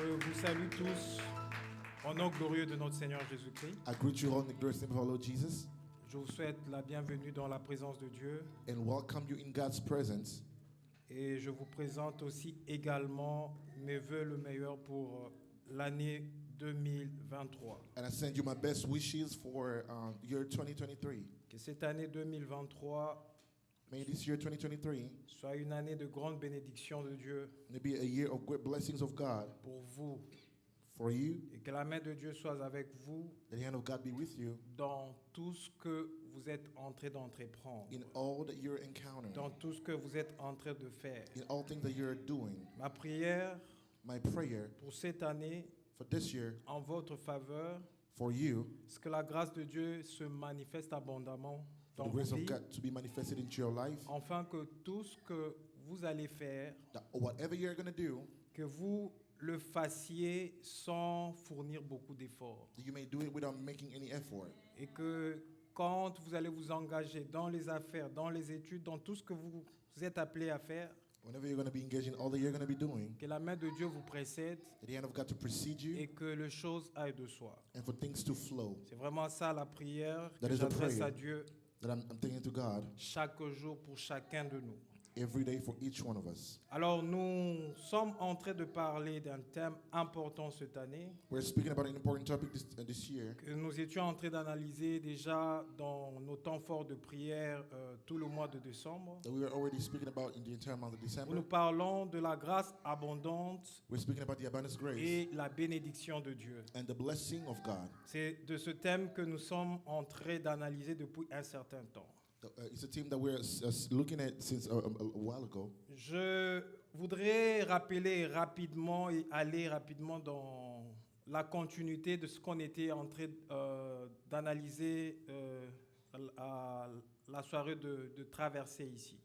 Je vous salue tous au nom glorieux de notre Seigneur Jésus-Christ. I greet you all in the glorious name of our Lord Jesus Je vous souhaite la bienvenue dans la présence de Dieu and welcome you in God's presence. et je vous présente aussi également mes vœux le meilleur pour l'année 2023. And I send you my best wishes for year 2023. Que cette année 2023 May this year 2023 soit une année de grande bénédiction de Dieu may be a year of great blessings of God pour vous for you. et que la main de Dieu soit avec vous That the hand of God be with you dans tout ce que vous êtes en train d'entreprendre, in all that you're encountering, dans tout ce que vous êtes en train de faire. in all things that you're doing. Ma prière My prayer pour cette année for this year en votre faveur, for you, c'est que la grâce de Dieu se manifeste abondamment for dans the vos grace of vies, God to be manifested into your life, afin que tout ce que vous allez faire, that whatever you're going to do, que vous le fassiez sans fournir beaucoup d'efforts. that you may do it without making any effort. Et que quand vous allez vous engager dans les affaires, dans les études, dans tout ce que vous êtes appelé à faire, Whenever you're going to be engaged in all that you're going to be doing, que la main de Dieu vous précède that the hand of God to precede you et que les choses aillent de soi. and for things to flow. C'est vraiment ça la prière That que is a j'adresse prayer. à Dieu That I'm thinking to God chaque jour pour chacun de nous. every day for each one of us. Alors, nous sommes en train de parler d'un thème important cette année We're speaking about an important topic this year que nous étions en train d'analyser déjà dans nos temps forts de prière tout le mois de décembre. that we were already speaking about in the entire month of Où December. nous parlons de la grâce abondante We're speaking about the abundance grace et la bénédiction de Dieu. and the blessing of God. C'est de ce thème que nous sommes en train d'analyser depuis un certain temps. It's a theme that we're looking at since a while ago. Je voudrais rappeler rapidement et aller rapidement dans la continuité de ce qu'on était en train d'analyser à la soirée de traversée ici.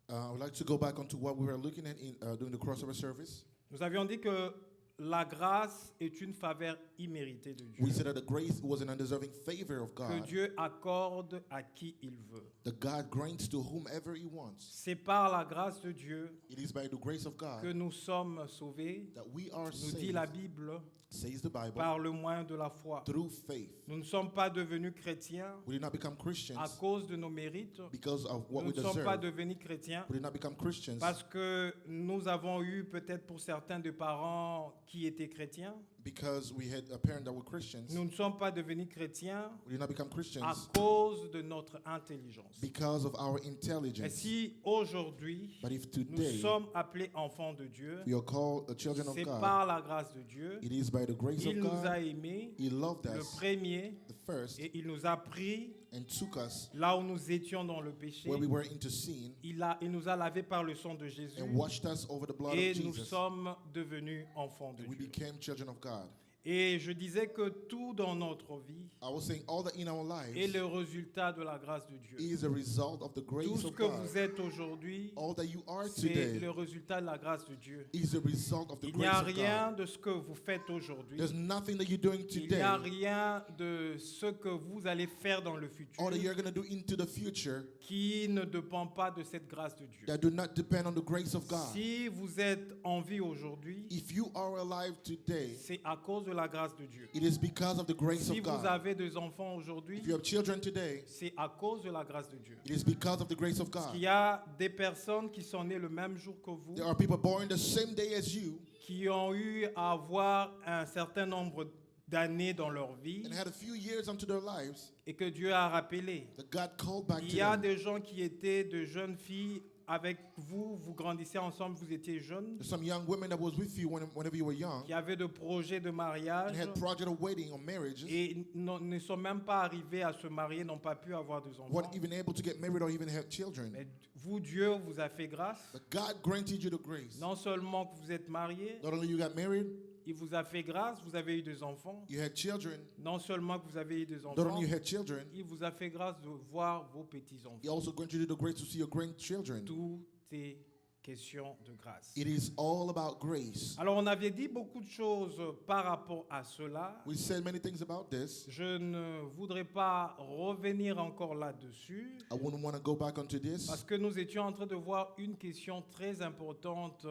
I would like to go back onto what we were looking at during the crossover service. Nous avions dit que la grâce est une faveur imméritée de Dieu, We said that the grace was an undeserving favor of que God Dieu accorde à qui il veut. that God grants to whomever He wants. C'est par la grâce de Dieu It is by the grace of que God nous sommes sauvés, that we are nous dit saved, la Bible, says the Bible, par le moyen de la foi. through faith. Nous ne sommes pas devenus chrétiens We did not become à Christians cause de nos mérites. because of what Nous we ne sommes pas deserve. devenus chrétiens We did not become Christians parce que nous avons eu peut-être pour certains des parents qui étaient chrétiens. because we had a parent that were Christians. Nous ne sommes pas devenus chrétiens We did not become à Christians cause de notre intelligence. because of our Et intelligence. si aujourd'hui But if nous today sommes appelés enfants de Dieu, we are called the children of c'est God, par la grâce de Dieu. it is by the grace of Il nous a God. aimés, He loved le us, premier, the first, et il nous a pris and took us là où nous étions dans le péché. where we were into sin Il nous a lavés par le sang de Jésus and washed us over the blood et of nous Jesus. sommes devenus enfants de And we Dieu. became children of God. Et je disais que tout dans notre vie I was saying all that in our est lives le résultat de la grâce de Dieu. is a result of the Tout grace ce of que God. vous êtes aujourd'hui, All that you are c'est today le résultat de la grâce de Dieu. is a result of the Il n'y a grace of rien God. de ce que vous faites aujourd'hui. There's nothing that you're doing Il n'y a today rien de ce que vous allez faire dans le futur or that you're going to do into the future qui ne dépend pas de cette grâce de Dieu. that do not depend on the grace of God. Si vous êtes en vie aujourd'hui, If you are alive today, c'est à cause de la grâce de Dieu. it is because of the grace Si of vous God. avez des enfants aujourd'hui, If you have children today, c'est à cause de la grâce de Dieu. it is because of the grace of Il God. y a des personnes qui sont nées le même jour que vous, There are people born the same day as you qui ont eu à avoir un certain nombre d'années dans leur vie and had a few years unto their lives et que Dieu a rappelé. that God called back Il to y a them. des gens qui étaient de jeunes filles avec vous, vous grandissez ensemble, vous étiez jeunes, There's some young women that was with you whenever you were young qui avaient de projets de and mariage had project of wedding or marriages, et ne sont même pas arrivés à se marier, n'ont pas pu avoir des enfants. weren't even able to get married or even have children. Mais vous, Dieu vous a fait grâce. But God granted you the grace. Non seulement que vous êtes mariés, Not only you got married, il vous a fait grâce, vous avez eu des enfants. you had children. Non seulement que vous avez eu des Not enfants, only you had children, il vous a fait grâce de voir vos He petits-enfants. also granted you the grace to see your grandchildren. Tout est question de grâce. It is all about grace. Alors, on avait dit beaucoup de choses par rapport à cela. We said many things about this. Je ne voudrais pas revenir encore là-dessus I wouldn't want to go back onto parce this que nous étions en train de voir une question très importante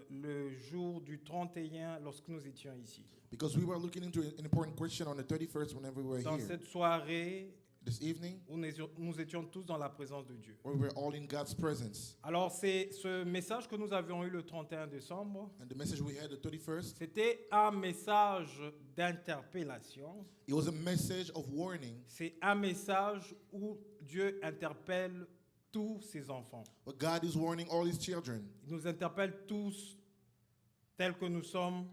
le jour du 31 lorsque nous étions ici. because we were looking into an important question on the 31st whenever we were Dans here cette soirée this evening, où nous étions tous dans la présence de Dieu. where we were all in God's presence. Alors, c'est ce message que nous avions eu le 31 décembre. And the message we had the 31st, C'était un message d'interpellation. it was a message of warning. C'est un message où Dieu interpelle tous ses enfants. But God is warning all his children. Il nous interpelle tous tels que nous sommes,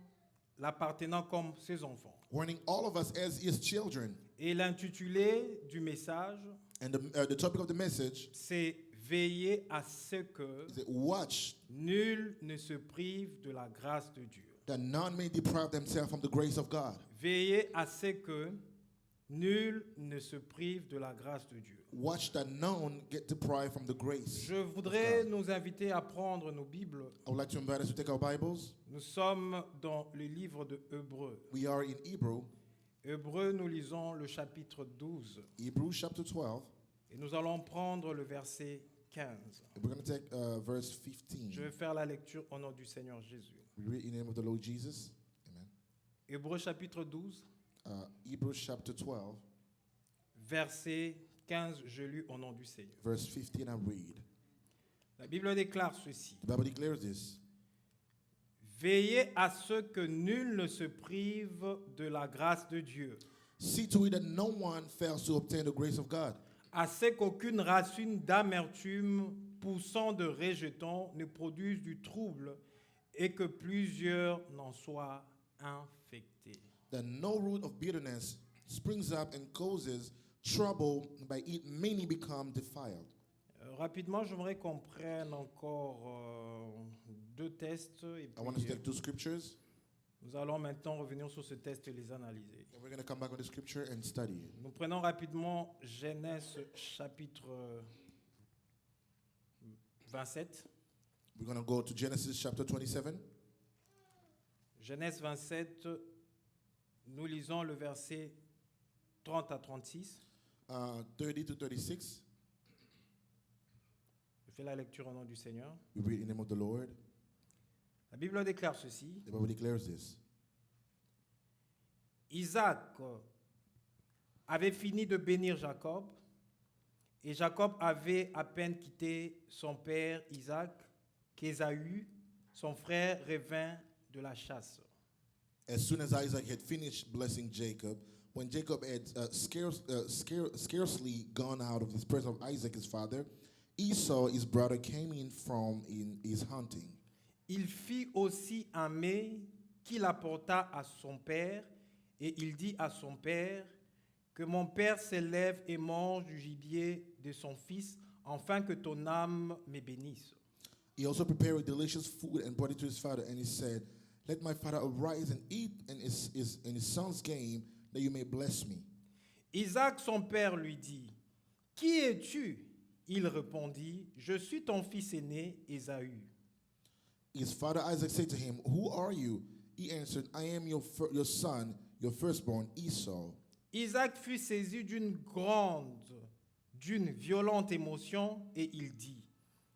l'appartenant comme ses enfants. Warning all of us as his children. Et l'intitulé du message, And the topic of the message c'est veiller à ce que is that watch nul ne se prive de la grâce de Dieu. that none may deprive themselves from the grace of God. Veillez à ce que nul ne se prive de la grâce de Dieu. Watch that none get deprived from the grace. Je voudrais nous inviter à prendre nos Bibles. I would like to invite us to take our Bibles. Nous sommes dans le livre de Hébreux. We are in Hebrew, Hébreux, nous lisons le chapitre 12 Hebrews chapter 12. et nous allons prendre le verset 15. We're going to take verse 15. Je vais faire la lecture au nom du Seigneur Jésus. We read in the name of the Lord Jesus. Amen. Hébreux chapitre 12, Hebrews chapter 12, verset 15, je lis au nom du Seigneur. verse 15, I read. La Bible déclare ceci. The Bible declares this. Veillez à ce que nul ne se prive de la grâce de Dieu, See to it that no one fails to obtain the grace of God, à ce qu'aucune racine d'amertume poussant de rejetons ne produise du trouble et que plusieurs n'en soient infectés. that no root of bitterness springs up and causes trouble, by it many become defiled. Rapidement, j'aimerais qu'on prenne encore deux tests et I want us to puis take two scriptures, nous allons maintenant revenir sur ce test et les analyser. and we're going to come back on the scripture and study it. Nous prenons rapidement Genèse chapitre 27. We're going to go to Genesis chapter 27. Genèse 27, nous lisons le verset 30 à 36. 30 to 36. Je fais la lecture au nom du Seigneur. We read in the name of the Lord. La Bible déclare ceci. The Bible declares this. Isaac avait fini de bénir Jacob et Jacob avait à peine quitté son père Isaac qu'Ésaü, son frère, revint de la chasse. As soon as Isaac had finished blessing Jacob, when Jacob had scarcely gone out of his presence of Isaac his father, Esau his brother came in from his hunting. Il fit aussi un mets qu'il apporta à son père et il dit à son père que mon père s'élève et mange du gibier de son fils afin que ton âme me bénisse. He also prepared delicious food and brought it to his father, and he said, "Let my father arise and eat in his son's game, that you may bless me." Isaac, son père, lui dit, « Qui es-tu » Il répondit, « Je suis ton fils aîné, Ésaü. » His father Isaac said to him, "Who are you?" He answered, "I am your son, your firstborn, Esau." Isaac fut saisi d'une violente émotion et il dit,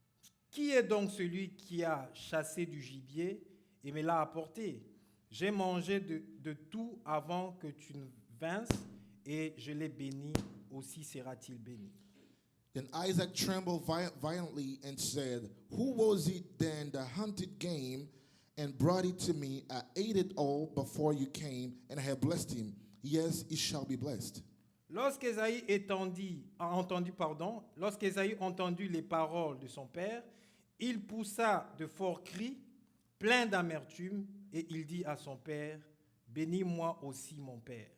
« Qui est donc celui qui a chassé du gibier et me l'a apporté? J'ai mangé de tout avant que tu ne vinsses et je l'ai béni, aussi sera-t-il béni. » Then Isaac trembled violently and said, "Who was it then that hunted game and brought it to me? I ate it all before you came, and I have blessed him. Yes, he shall be blessed." Lorsqu'Ésaü entendit les paroles de son père, il poussa de forts cris, plein d'amertume, et il dit à son père, « Bénis-moi aussi, mon père. »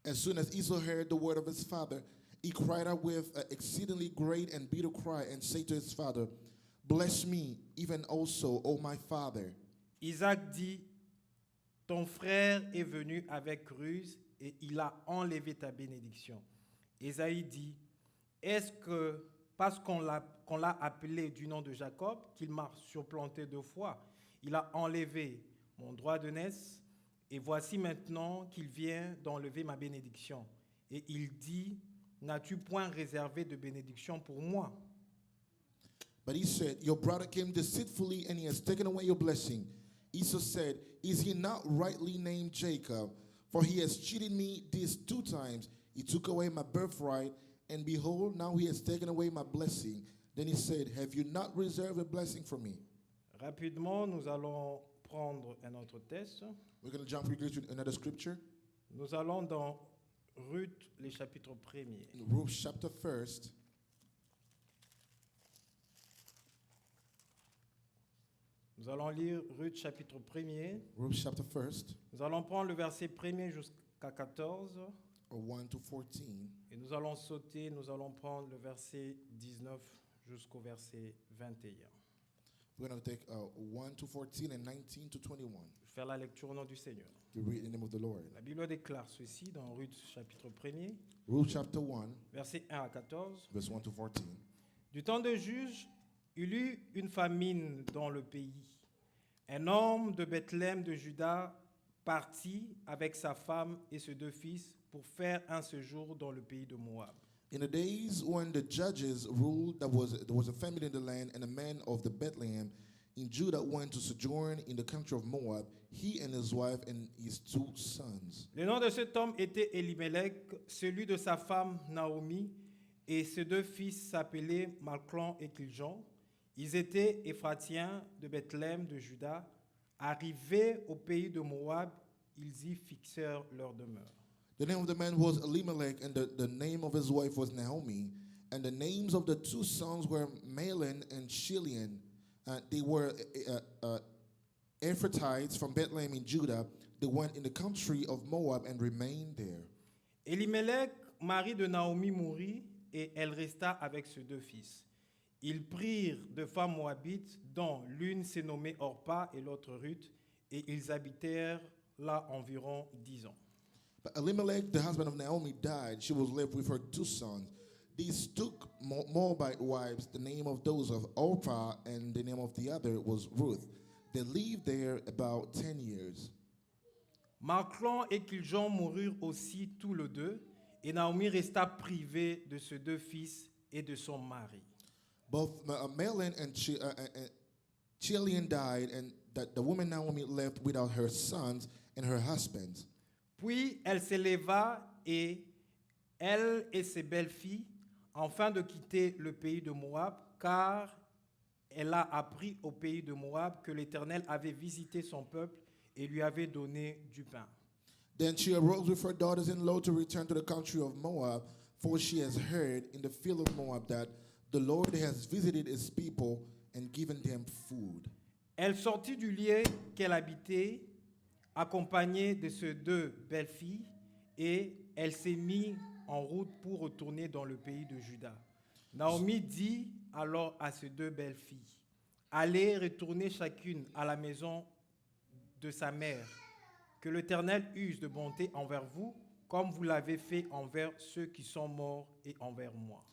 As soon as Esau heard the word of his father, he cried out with an exceedingly great and bitter cry and said to his father, "Bless me, even also, O my father." Isaac dit, « Ton frère est venu avec ruse et il a enlevé ta bénédiction. » Ésaü dit, « Est-ce que parce qu'on qu'on l'a appelé du nom de Jacob, qu'il m'a supplanté 2 fois. Il a enlevé mon droit de naissance, et voici maintenant qu'il vient d'enlever ma bénédiction. Et il dit, n'as-tu point réservé de bénédiction pour moi? But he said, your brother came deceitfully, and he has taken away your blessing. Esau said, is he not rightly named Jacob? For he has cheated me these 2 times. He took away my birthright, and behold, now he has taken away my blessing. Then he said, have you not reserved a blessing for me? Rapidement, nous allons prendre un autre texte. We're going to jump quickly to another scripture. Nous allons dans Ruth, les chapitres 1er. In Ruth chapter 1st. Nous allons lire Ruth, chapitre 1er. Ruth chapter 1st, Nous allons prendre le verset 1er jusqu'à 14. or 1 to 14. Et nous allons sauter, nous allons prendre le verset 19 jusqu'au verset 21. We're going to take 1 to 14 and 19 to 21 Je vais faire la lecture au nom du Seigneur. to read in the name of the Lord. La Bible déclare ceci dans Ruth, chapitre 1er, Ruth chapter 1, verset 1 à 14. verse 1 to 14. Du temps de Juge, il y eut une famine dans le pays. Un homme de Bethléem de Juda partit avec sa femme et ses 2 fils pour faire un séjour dans le pays de Moab. In the days when the judges ruled, there was a famine in the land, and a man of the Bethlehem in Judah went to sojourn in the country of Moab, he and his wife and his 2 sons. Le nom de cet homme était Elimelech, celui de sa femme Naomi, et ses 2 fils s'appelaient Malclon et Kiljon. Ils étaient Éphratiens de Bethléem de Juda. Arrivés au pays de Moab, ils y fixèrent leur demeure. The name of the man was Elimelech, and the name of his wife was Naomi. And the names of the 2 sons were Mahlon and Chilion. They were Ephratites from Bethlehem in Judah. They went in the country of Moab and remained there. Elimelech, mari de Naomi, mourut, et elle resta avec ses 2 fils. Ils prirent 2 femmes moabites, dont l'une s'est nommée Orpa et l'autre Ruth, et ils habitèrent là environ 10 ans. But Elimelech, the husband of Naomi, died. She was left with her 2 sons. These took Moabite wives. The name of those of Orpah and the name of the other was Ruth. They lived there about 10 years. Malclon et Kiljon moururent aussi tous les 2, et Naomi resta privée de ses 2 fils et de son mari. Both Mahlon and Chilion died, and the woman Naomi left without her sons and her husbands. Puis elle s'éleva, et elle et ses belles-filles, afin de quitter le pays de Moab, car elle a appris au pays de Moab que l'Éternel avait visité son peuple et lui avait donné du pain. Then she arose with her daughters-in-law to return to the country of Moab, for she has heard in the field of Moab that the Lord has visited his people and given them food. Elle sortit du lieu qu'elle habitait, accompagnée de ses 2 belles-filles, et elle s'est mise en route pour retourner dans le pays de Juda. Naomi dit alors à ses 2 belles-filles, « Allez retourner chacune à la maison de sa mère, que l'Éternel use de bonté envers vous, comme vous l'avez fait envers ceux qui sont morts et envers moi. »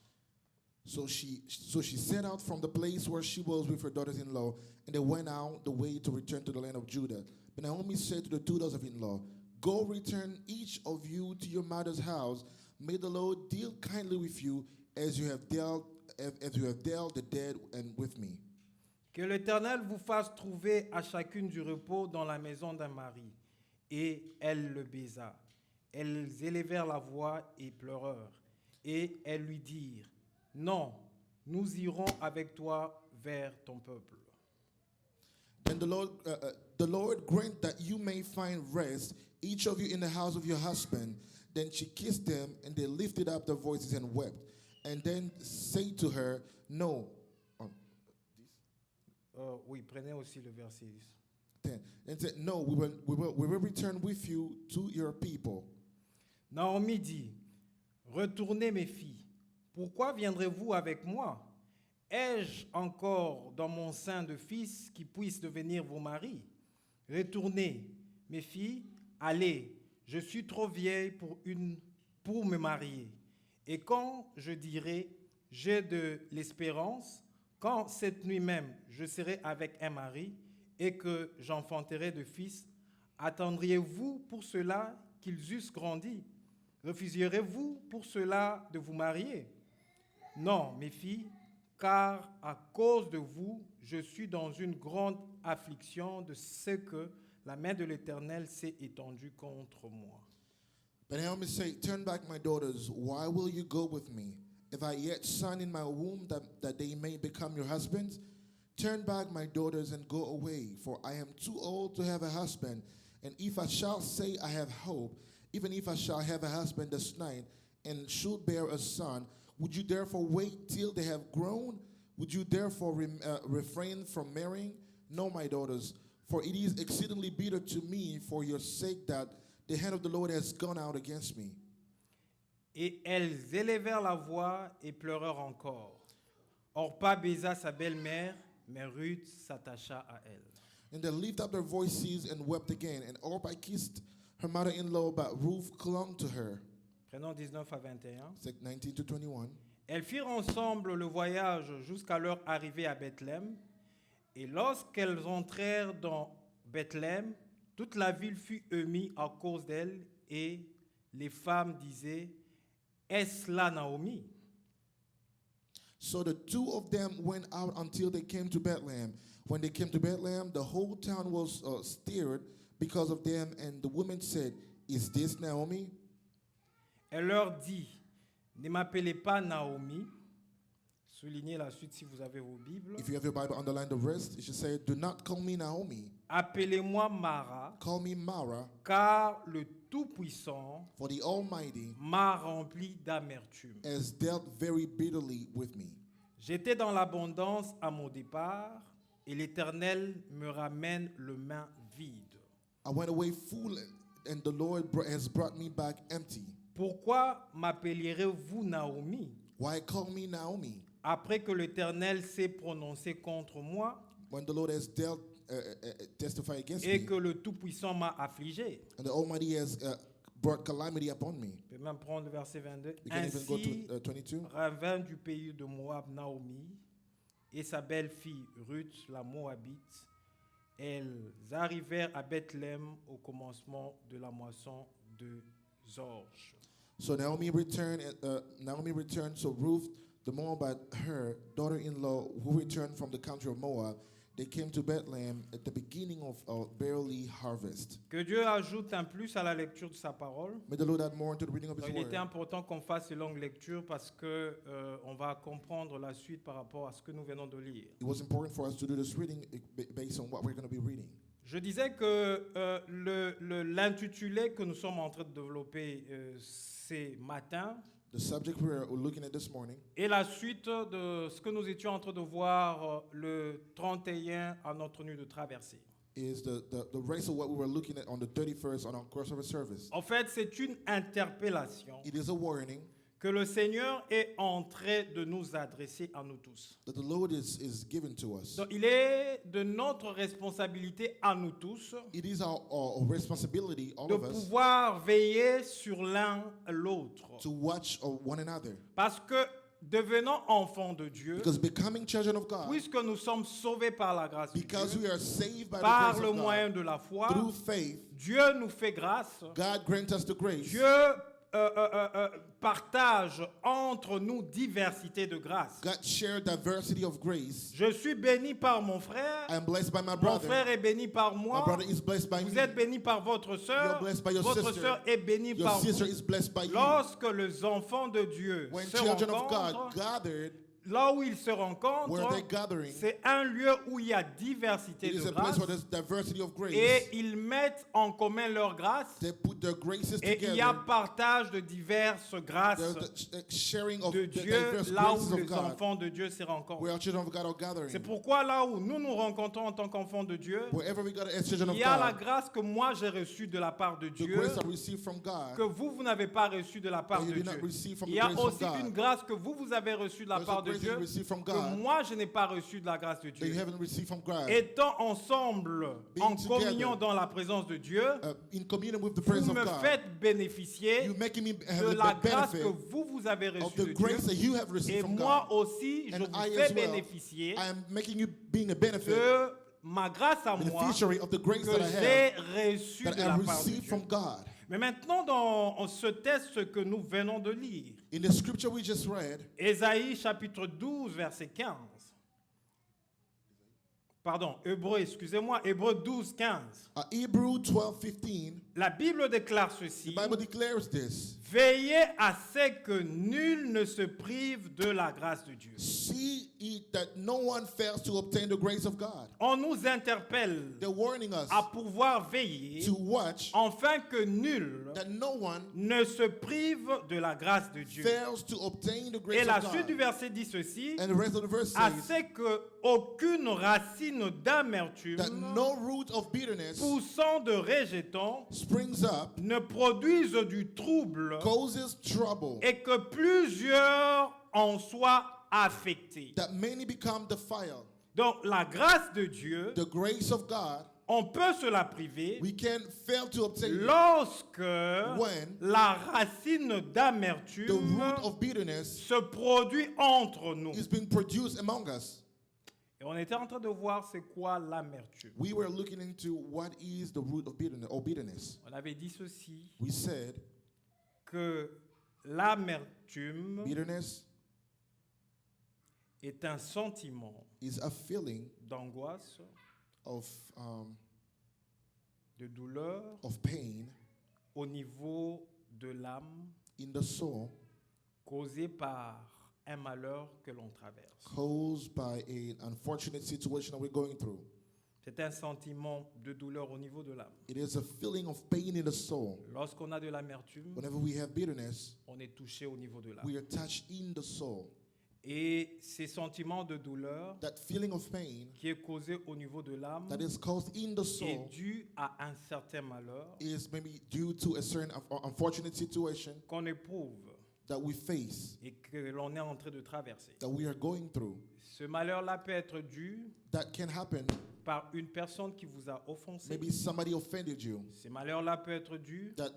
So she set out from the place where she was with her daughters-in-law, and they went out the way to return to the land of Judah. But Naomi said to the 2 daughters-in-law, go return each of you to your mother's house. May the Lord deal kindly with you as you have dealt the dead and with me. Que l'Éternel vous fasse trouver à chacune du repos dans la maison d'un mari. Et elle le baisa. Elles élevèrent la voix et pleurèrent. Et elles lui dirent, non, nous irons avec toi vers ton peuple. Then the Lord grant that you may find rest, each of you in the house of your husband. Then she kissed them, and they lifted up their voices and wept. And then say to her, no. Oui, prenez aussi le verset 10. And said, no, we will return with you to your people. Naomi dit, retournez mes filles, pourquoi viendrez-vous avec moi? Ai-je encore dans mon sein de fils qui puissent devenir vos maris? Retournez, mes filles, allez, je suis trop vieille pour me marier. Et quand je dirai, j'ai de l'espérance, quand cette nuit même je serai avec un mari et que j'enfanterai de fils, attendriez-vous pour cela qu'ils eussent grandi? Refuserez-vous pour cela de vous marier? Non, mes filles, car à cause de vous, je suis dans une grande affliction de ce que la main de l'Éternel s'est étendue contre moi. But Naomi said, turn back, my daughters. Why will you go with me? If I yet son in my womb that they may become your husbands? Turn back, my daughters, and go away, for I am too old to have a husband. And if I shall say I have hope, even if I shall have a husband this night, and should bear a son, would you therefore wait till they have grown? Would you therefore refrain from marrying? No, my daughters, for it is exceedingly bitter to me for your sake that the hand of the Lord has gone out against me. Et elles élevèrent la voix et pleurèrent encore. Orpa baisa sa belle-mère, mais Ruth s'attacha à elle. And they lifted up their voices and wept again. And Orpah kissed her mother-in-law, but Ruth clung to her. Prenons 19 à 21. It's like 19 to 21. Elles firent ensemble le voyage jusqu'à leur arrivée à Bethléem. Et lorsqu'elles entrèrent dans Bethléem, toute la ville fut émue à cause d'elles. Et les femmes disaient, est-ce là Naomi? So the two of them went out until they came to Bethlehem. When they came to Bethlehem, the whole town was stirred because of them. And the women said, is this Naomi? Elle leur dit, ne m'appelez pas Naomi. Soulignez la suite si vous avez vos Bibles. If you have your Bible, underline the rest. It should say, do not call me Naomi. Appelez-moi Mara, Call me Mara, car le Tout-Puissant for the Almighty m'a rempli d'amertume. has dealt very bitterly with me. J'étais dans l'abondance à mon départ, et l'Éternel me ramène le main vide. I went away full, and the Lord has brought me back empty. Pourquoi m'appellerez-vous Naomi, Why call me Naomi? après que l'Éternel s'est prononcé contre moi When the Lord has testified against et me, que le Tout-Puissant m'a affligé? and the Almighty has brought calamity upon me. Je peux même prendre le verset 22. You can even go Ainsi to 22. revint du pays de Moab Naomi et sa belle-fille Ruth, la Moabite. Elles arrivèrent à Bethléem au commencement de la moisson de orge. So Naomi returned. So Ruth, the Moabite, her daughter-in-law, who returned from the country of Moab, they came to Bethlehem at the beginning of barley harvest. Que Dieu ajoute un plus à la lecture de sa parole. May the Lord add more to the reading of His Il word. était important qu'on fasse ces longues lectures parce que on va comprendre la suite par rapport à ce que nous venons de lire. It was important for us to do this reading based on what we're going to be reading. Je disais que l'intitulé que nous sommes en train de développer ces matins The subject we're looking at this morning est la suite de ce que nous étions en train de voir le 31 à notre nuit de traversée. is the rest of what we were looking at on the 31st on our crossover service. En fait, c'est une interpellation It is a warning que le Seigneur est en train de nous adresser à nous tous. that the Lord is given to us. Donc, il est de notre responsabilité à nous tous It is our responsibility, all de of us, pouvoir veiller sur l'un l'autre. to watch one another. Parce que devenant enfants de Dieu, Because becoming children of God, puisque nous sommes sauvés par la grâce de because Dieu, we are saved by the par grace le of moyen God, de la foi, through faith, Dieu nous fait grâce. God grants us the grace. Dieu partage entre nous diversité de grâce. God shared diversity of grace. Je suis béni par mon frère. I am blessed by my Mon brother. frère est béni par My moi. brother is blessed by Vous me. êtes béni par votre sœur. You're blessed by your Votre sister. sœur est bénie Your par sister vous. is blessed by you. Lorsque les enfants de Dieu When se children of God rencontrent, gathered, là où ils se where rencontrent, they're gathering, c'est un lieu où il y a diversité it is de a place grâce. where there's diversity of grace. Et ils mettent en commun leur grâce. They put their graces Et il y a together. partage de diverses grâces There's the sharing of de the Dieu diverse là graces où of les God, enfants de Dieu se rencontrent. where our children of God are gathering. C'est pourquoi là où nous nous rencontrons en tant qu'enfants de Dieu, Wherever we gather as children of il y a la God, grâce que moi j'ai reçue de la part de the Dieu, grace I received from que God, vous n'avez pas reçue de la part that de you did not Dieu. receive from Il the y a grace of aussi une God. grâce que vous avez reçue de la There's a part de grace that Dieu you receive from que God moi je n'ai pas reçu de la grâce de that you Dieu. haven't received from God. Étant ensemble, Being en communion together, dans la présence de Dieu, In communion with the vous presence of me God, faites bénéficier you're making me de have la the grâce que benefit vous avez of reçue the de grace Dieu. that you have received Et from moi God. aussi, je And vous I fais as well, bénéficier I am making you being a benefit, de ma grâce à moi beneficiary of the grace que that I j'ai have, reçue that de I la have part de received Dieu. from God. Mais maintenant, dans ce texte que nous venons de lire, In the scripture we just read, Ésaïe chapitre 12, verset 15. Pardon, Hébreux 12, 15. Hebrew 12:15, La Bible déclare the ceci. Bible declares this. Veillez à ce que nul ne se prive de la grâce de Dieu. See it that no one fails to obtain the grace of God. On nous interpelle They're warning us à pouvoir veiller to watch afin que nul that no one ne se prive de la grâce de Dieu. fails to obtain the Et grace la of suite du God. verset dit ceci. And the rest of the verse À says ce que aucune racine d'amertume that no root of bitterness poussant de rejetons springs up, ne produise du trouble causes trouble, et que plusieurs en soient affectés. that many become defiled. Donc la grâce de Dieu, The grace of God, on peut se la priver we can fail to obtain it. lorsque When la racine The d'amertume root of bitterness se produit entre nous. is being produced among us. Et on était en train de voir c'est quoi l'amertume. We were looking into what is the root of bitterness or bitterness. On avait dit ceci, We said que l'amertume bitterness est un sentiment is a feeling d'angoisse, of de douleur pain au niveau de l'âme in the soul causé par un malheur que l'on traverse. caused by an unfortunate situation that we're going through. C'est un sentiment de douleur au niveau de l'âme. It is a feeling of pain in the soul. Lorsqu'on a de l'amertume, Whenever we have bitterness, on est touché au niveau de l'âme. we are touched in the soul. Et ces sentiments de douleur That feeling of pain qui est causé au niveau de l'âme that is caused in the est soul dû à un certain malheur is maybe due to a certain unfortunate situation qu'on éprouve that we face, et que l'on est en train de traverser. that we are going through. Ce malheur-là peut être dû That can happen. par une personne qui vous a offensé. Maybe somebody offended you. Ce malheur-là peut être dû That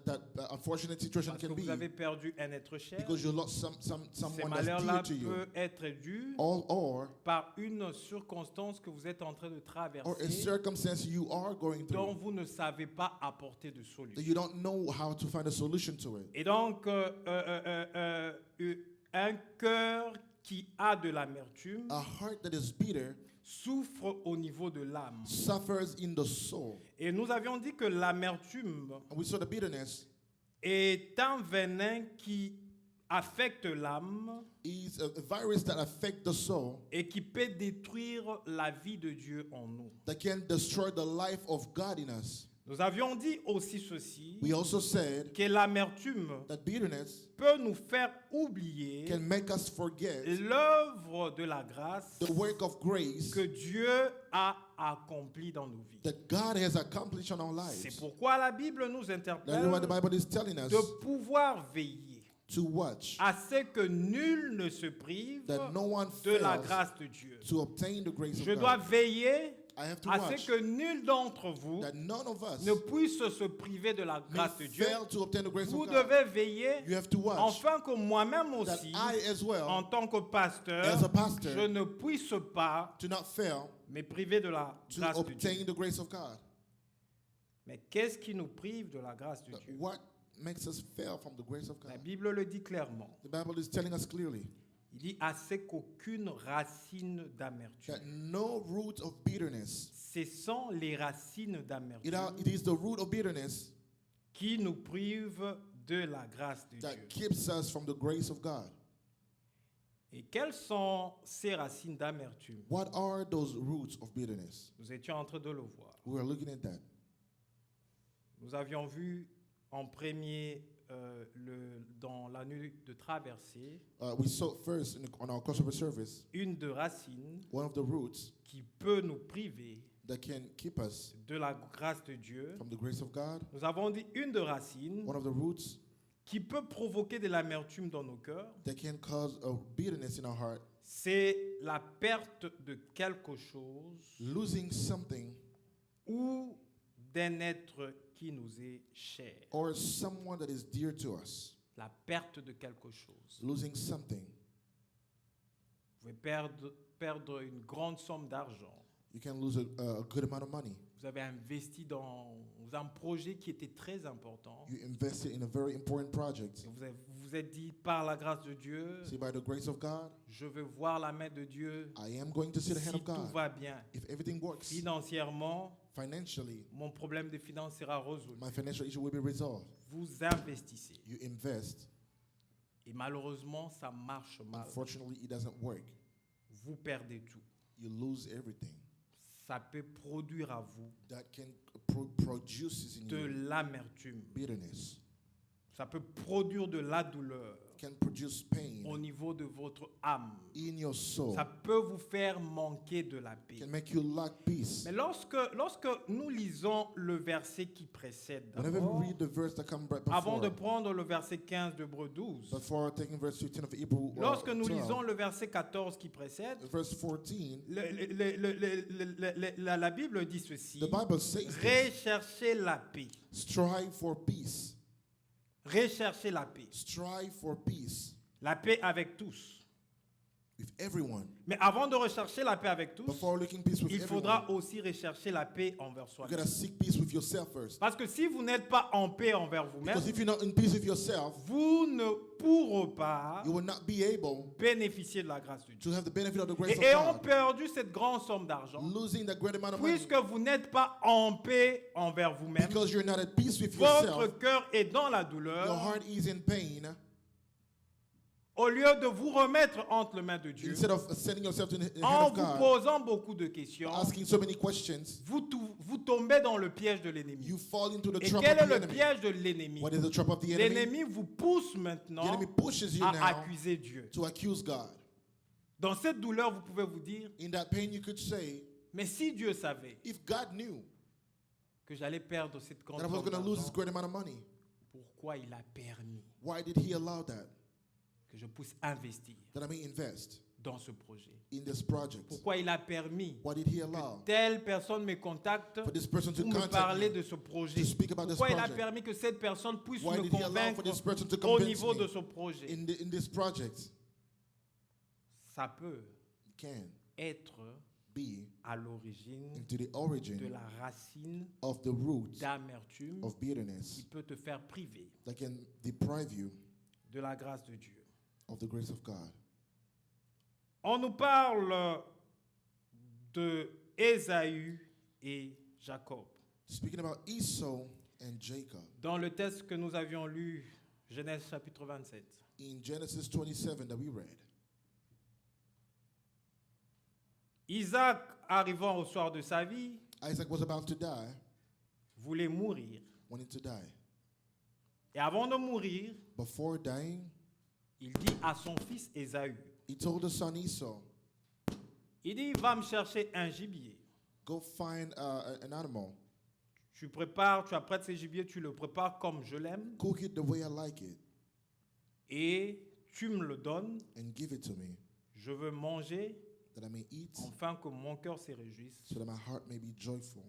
unfortunate situation parce que can vous be avez perdu un être cher. because you lost Ce someone that's malheur-là dear to you. peut être dû Or par une circonstance que vous êtes en train de a traverser circumstance you are going dont through vous ne savez pas apporter de that solution. you don't know how to find a solution to it. Et donc, un cœur qui a de l'amertume A heart that is bitter souffre au niveau de l'âme. suffers in the soul. Et nous avions dit que l'amertume And we saw the bitterness est un venin qui affecte l'âme is a virus that affects the soul et qui peut détruire la vie de Dieu en nous. that can destroy the life of God in us. Nous avions dit aussi ceci, We also said que l'amertume that bitterness peut nous faire oublier can make us forget l'œuvre de la grâce the work of grace que Dieu a accomplie dans nos vies. that God has accomplished on our C'est lives. pourquoi la Bible nous That is interpelle what the Bible is telling us, de pouvoir veiller to watch, à ce que nul ne se prive that no one de la fails grâce de Dieu. to obtain the grace Je of dois God. veiller I have to à watch ce que nul d'entre vous that none of us ne puisse se priver de la grâce de may Dieu. fail to obtain the grace Vous of God. devez veiller You have to watch afin que moi-même that aussi, I as en well, tant que pasteur, as a pastor, je ne puisse pas to not fail me priver de la to grâce de Dieu. obtain the grace of God. Mais qu'est-ce qui nous prive de la grâce de Dieu? What makes us fail from the grace of La God? Bible le dit clairement. The Bible is telling us clearly Il dit à ce qu'aucune racine d'amertume. that no root of bitterness, Ce sont les racines d'amertume it is the root of bitterness qui nous privent de la grâce de that Dieu. keeps us from the grace of God. Et quelles sont ces racines d'amertume? What are those roots of bitterness? Nous étions en train de le voir. We are looking at that. Nous avions vu en premier dans la nuit de traversée We saw first on our crossover service une de racines one of the roots qui peut nous priver that can keep us de la grâce de Dieu. from the grace of God. Nous avons dit une de racines One of the roots qui peut provoquer de l'amertume dans nos cœurs. that can cause a bitterness in our heart. c'est la perte de quelque chose losing something ou d'un être qui nous est cher. or someone that is dear to us. La perte de quelque chose. Losing something. Vous pouvez perdre une grande somme d'argent. You can lose a good amount of money. Vous avez investi dans un projet qui était très important. You invested in a very important project. Et vous vous êtes dit, par la grâce de Dieu, See, by the grace of God, je veux voir la main de Dieu. I am going to see the hand Si of tout God. va bien, If everything works financièrement, financially, mon problème de finances sera résolu. my financial issue will be resolved. Vous investissez. You invest. Et malheureusement, ça marche mal. Unfortunately, it doesn't work. Vous perdez tout. You lose everything. Ça peut produire à vous That can produces in de you l'amertume. bitterness. Ça peut produire de la douleur Can produce pain au niveau de votre âme. in your soul. Ça peut vous faire manquer de la paix. Can make you lack peace. Mais lorsque nous lisons le verset qui précède, Whenever d'abord, we read the verse that comes right avant de before, prendre le verset 15 d'Hébreux 12, before taking verse 15 of Hebrew, lorsque nous 12, lisons le verset 14 qui précède, verse 14, la Bible dit ceci: the Bible says this, recherchez la paix. strive for peace. Recherchez la paix. Strive for peace La paix avec tous. with everyone. Mais avant de rechercher la paix avec tous, Before looking peace with il everyone, faudra aussi rechercher la paix envers you soi-même. gotta seek peace with yourself first. Parce que si vous n'êtes pas en paix envers vous-même, Because if you're not in peace with yourself, vous ne pourrez pas you will not be able bénéficier de la grâce de Dieu. to have the benefit of the grace Et of ayant God. perdu cette grande somme d'argent, Losing that great amount of money puisque vous n'êtes pas en paix envers vous-même, because you're not at peace with votre yourself, cœur est dans la your douleur, heart is in pain. au lieu de vous remettre entre les mains de Dieu, Instead of sending yourself to the hand en of vous God, posant beaucoup de questions, asking so many questions, vous tombez dans le piège de l'ennemi. you fall into the Et trap quel est of the le enemy. piège de l'ennemi? What is the trap of the enemy? L'ennemi vous pousse The maintenant enemy pushes you à now accuser Dieu. to accuse God. Dans cette douleur, vous pouvez vous dire, In that pain, you could say, mais si Dieu savait if God knew que j'allais perdre cette grande that I was somme going to lose this d'argent, great amount of money, pourquoi il a permis why did He allow that? que je puisse investir That I may invest dans ce projet? in this project? Pourquoi il a permis Why did He allow telle personne me contacte for this person to pour me contact parler me, de ce projet? to speak about this Pourquoi il a project? permis que cette personne puisse Why me did He allow convaincre for this person to au convince niveau de me ce projet? in this project? Ça peut Can être be à l'origine into the de origin la racine of the root d'amertume of qui bitterness peut te faire priver that can deprive you de la grâce de Dieu. of the grace of God. On nous parle de Ésaü et Jacob. Speaking about Esau and Jacob, Dans le texte que nous avions lu, Genèse chapitre 27, in Genesis 27 that we read, Isaac, arrivant au soir de sa vie, Isaac was about to die, voulait mourir. wanted to die. Et avant de mourir, Before dying, il dit à son fils Ésaü, he told the son Esau, il dit, va me chercher un gibier. go find an animal, Tu apprêtes ce gibier, tu le prépares comme je l'aime, cook it the way I like it, et tu me le donnes. and give it to me, Je veux manger, that I may eat, afin que mon cœur se réjouisse so that my heart may be joyful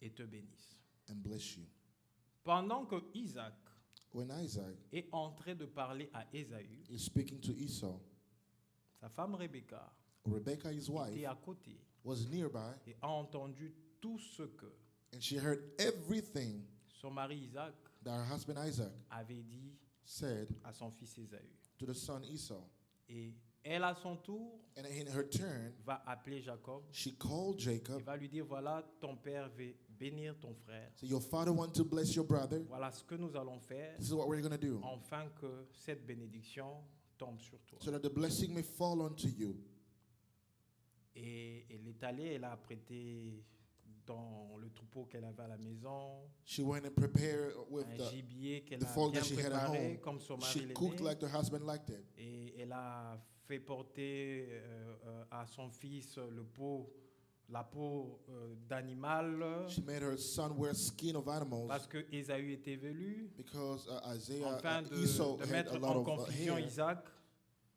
et te bénisse. and bless you. Pendant que Isaac When Isaac est en train de parler à Ésaü, is speaking to Esau, sa femme Rebecca Rebekah, his wife, était à côté was nearby, et a entendu tout ce que and she heard everything son mari Isaac that her husband Isaac avait dit said à son fils Ésaü. to the son Esau. Et elle, à son tour, And in her turn, va appeler Jacob she called et Jacob. va lui dire, voilà, ton père veut bénir ton frère. So your father wants to bless your brother. Voilà ce que nous allons faire, This is what we're going to do, afin que cette bénédiction tombe sur toi. so that the blessing may fall onto you. Et elle est allée, elle a prêté dans le troupeau qu'elle avait à la maison, She went and prepared with un the gibier qu'elle the a fold bien that she had at préparé, home. comme son mari She l'aimait. cooked like the husband liked it. Et elle a fait porter à son fils la peau d'animal, She made her son wear skin of animals parce que Ésaü était velu, because Isaiah, afin Esau de had mettre a lot en of confusion hair, Isaac.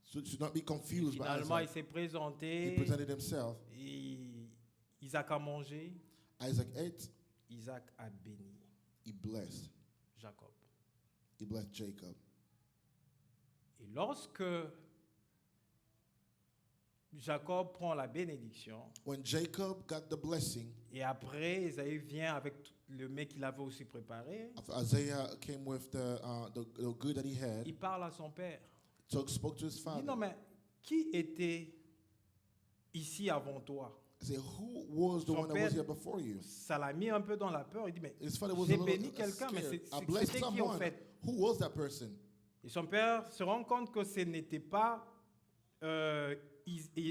So should not be confused by Finalement, il Isaac. s'est He présenté, presented himself. et Isaac a mangé, Isaac ate. Isaac a béni He blessed. Jacob. He blessed Jacob. Et lorsque Jacob prend la bénédiction, When Jacob got the blessing, et après Esaü vient avec le mets qu'il avait aussi préparé, after Isaiah came with the good that he had, il parle à son père. so he spoke to his Il dit, father. non mais, qui était ici avant toi? He said, who was the Son one that was père- here before you? Ça l'a mis un peu dans la peur. Il dit, mais His father was a j'ai little béni quelqu'un, mais scared. I c'était blessed qui en someone. fait? Who was that person? Et son père se rend compte que ce n'était pas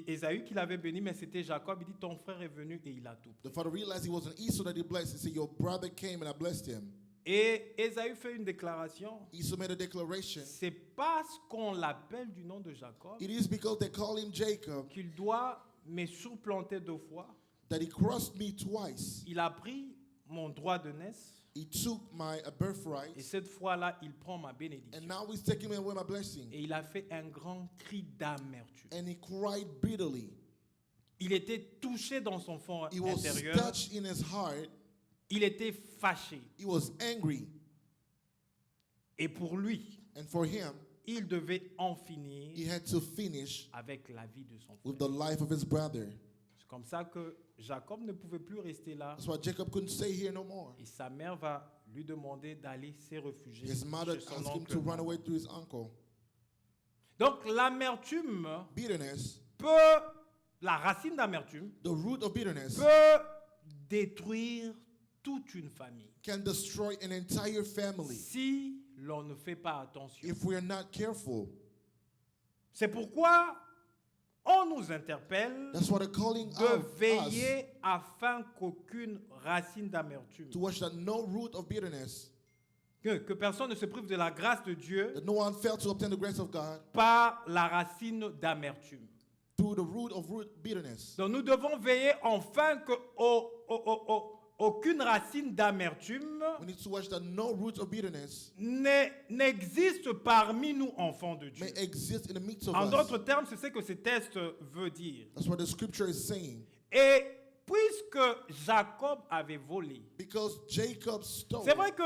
Ésaü qui l'avait béni, mais c'était Jacob. Il dit, ton frère est venu et il a tout pris. The father realized he wasn't Esau that he blessed. He said, your brother came and I blessed him. Et Ésaü fait une déclaration. Esau made a declaration. C'est parce qu'on l'appelle du nom de Jacob It is because they call him Jacob qu'il doit me supplanter 2 fois. that he crossed me twice. Il a pris mon droit de naissance He took my et birthright, cette fois-là, il prend ma bénédiction. and now he's taking away my blessing. Et il a fait un grand cri d'amertume. And he cried bitterly. Il était touché dans son fond He was intérieur. touched in his heart. Il était fâché. He was angry. Et pour lui, And for him, il devait en he finir had to finish avec la vie de son with frère. the life of his brother. C'est comme ça que Jacob ne pouvait plus rester là. That's why Jacob couldn't stay here no more. Et sa mère va lui demander d'aller se réfugier His mother chez son asked him oncle. to run away to his uncle. Donc l'amertume Bitterness, peut, la racine d'amertume the root of bitterness, peut détruire toute une famille can destroy an entire family si l'on ne fait pas attention. if we are not careful. C'est pourquoi on nous interpelle That's why the calling de of us veiller afin qu'aucune racine d'amertume, to watch that no root of bitterness, que personne ne se prive de la grâce de Dieu that no one failed to obtain the grace of God par la racine d'amertume. through the root of bitterness. Donc nous devons veiller afin que aucune racine d'amertume We need to watch that no root of bitterness n'existe parmi nous, enfants de Dieu. may exist in the midst of En us. d'autres termes, c'est ce que ce texte veut dire. That's what the scripture is saying. Et puisque Jacob avait volé, Because Jacob stole. c'est vrai que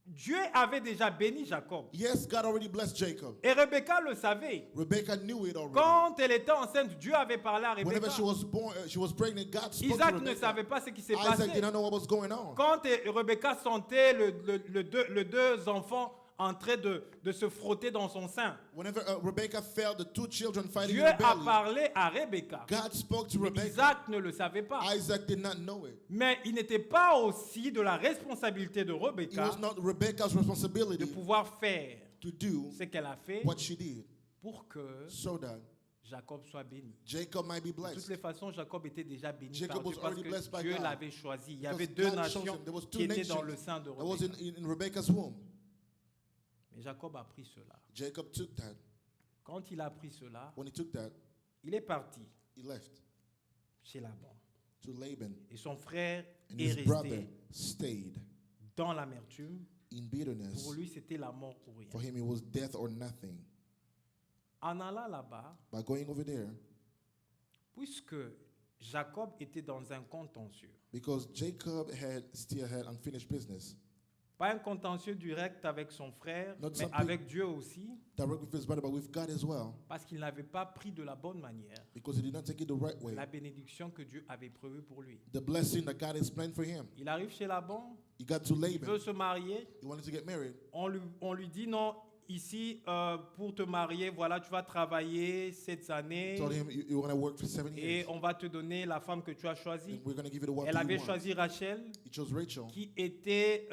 Dieu avait déjà béni Jacob. Yes, God already blessed Jacob. Et Rebecca le savait. Rebecca knew it already. Quand elle était enceinte, Dieu avait parlé à Rebecca. Whenever she was born, she was pregnant, God spoke Isaac to ne Rebecca. savait pas ce qui s'est Isaac passé. did not know what was going on. Quand Rebecca sentait les 2 enfants en train de se frotter dans son sein, Whenever Rebecca felt the 2 children fighting Dieu in her a belly, parlé à Rebecca. God spoke to Mais Rebecca. Isaac ne le savait pas. Isaac did not know it. Mais il n'était pas aussi de la responsabilité de It Rebecca was not Rebecca's de responsibility pouvoir faire to do ce qu'elle a fait what she did pour que so that Jacob soit béni. Jacob might be De toutes blessed. les façons, Jacob était déjà béni Jacob par Dieu was parce already blessed by que Dieu God. l'avait choisi. Il y Because avait 2 God chose nations him. There was 2 qui étaient dans le nations sein de that was Rebecca. in Rebecca's womb. Mais Jacob a pris cela. Jacob took that. Quand il a pris cela, When he took that, il est parti he left chez Laban. to Laban. Et son frère And est his brother resté stayed dans l'amertume. in bitterness. Pour lui, c'était la mort ou rien. For him, it was death or nothing. En allant là-bas, By going over there, puisque Jacob était dans un contentieux, because Jacob still had unfinished business, pas un contentieux direct avec son frère, Not mais something- avec Dieu aussi, direct with his brother, but with God as well, parce qu'il n'avait pas pris de la bonne manière because he did not take it the right way. la bénédiction que Dieu avait prévue pour lui. The blessing that God has planned for him. Il arrive chez Laban, He got to il Laban. veut se marier, He wanted to get married. on lui dit non, ici, pour te marier, voilà, tu vas travailler cette année Told him, you're going to work for 7 et years. on va te donner la femme que tu as choisie. And we're going to give you the wife Elle you avait want. choisi Rachel, He chose Rachel, qui était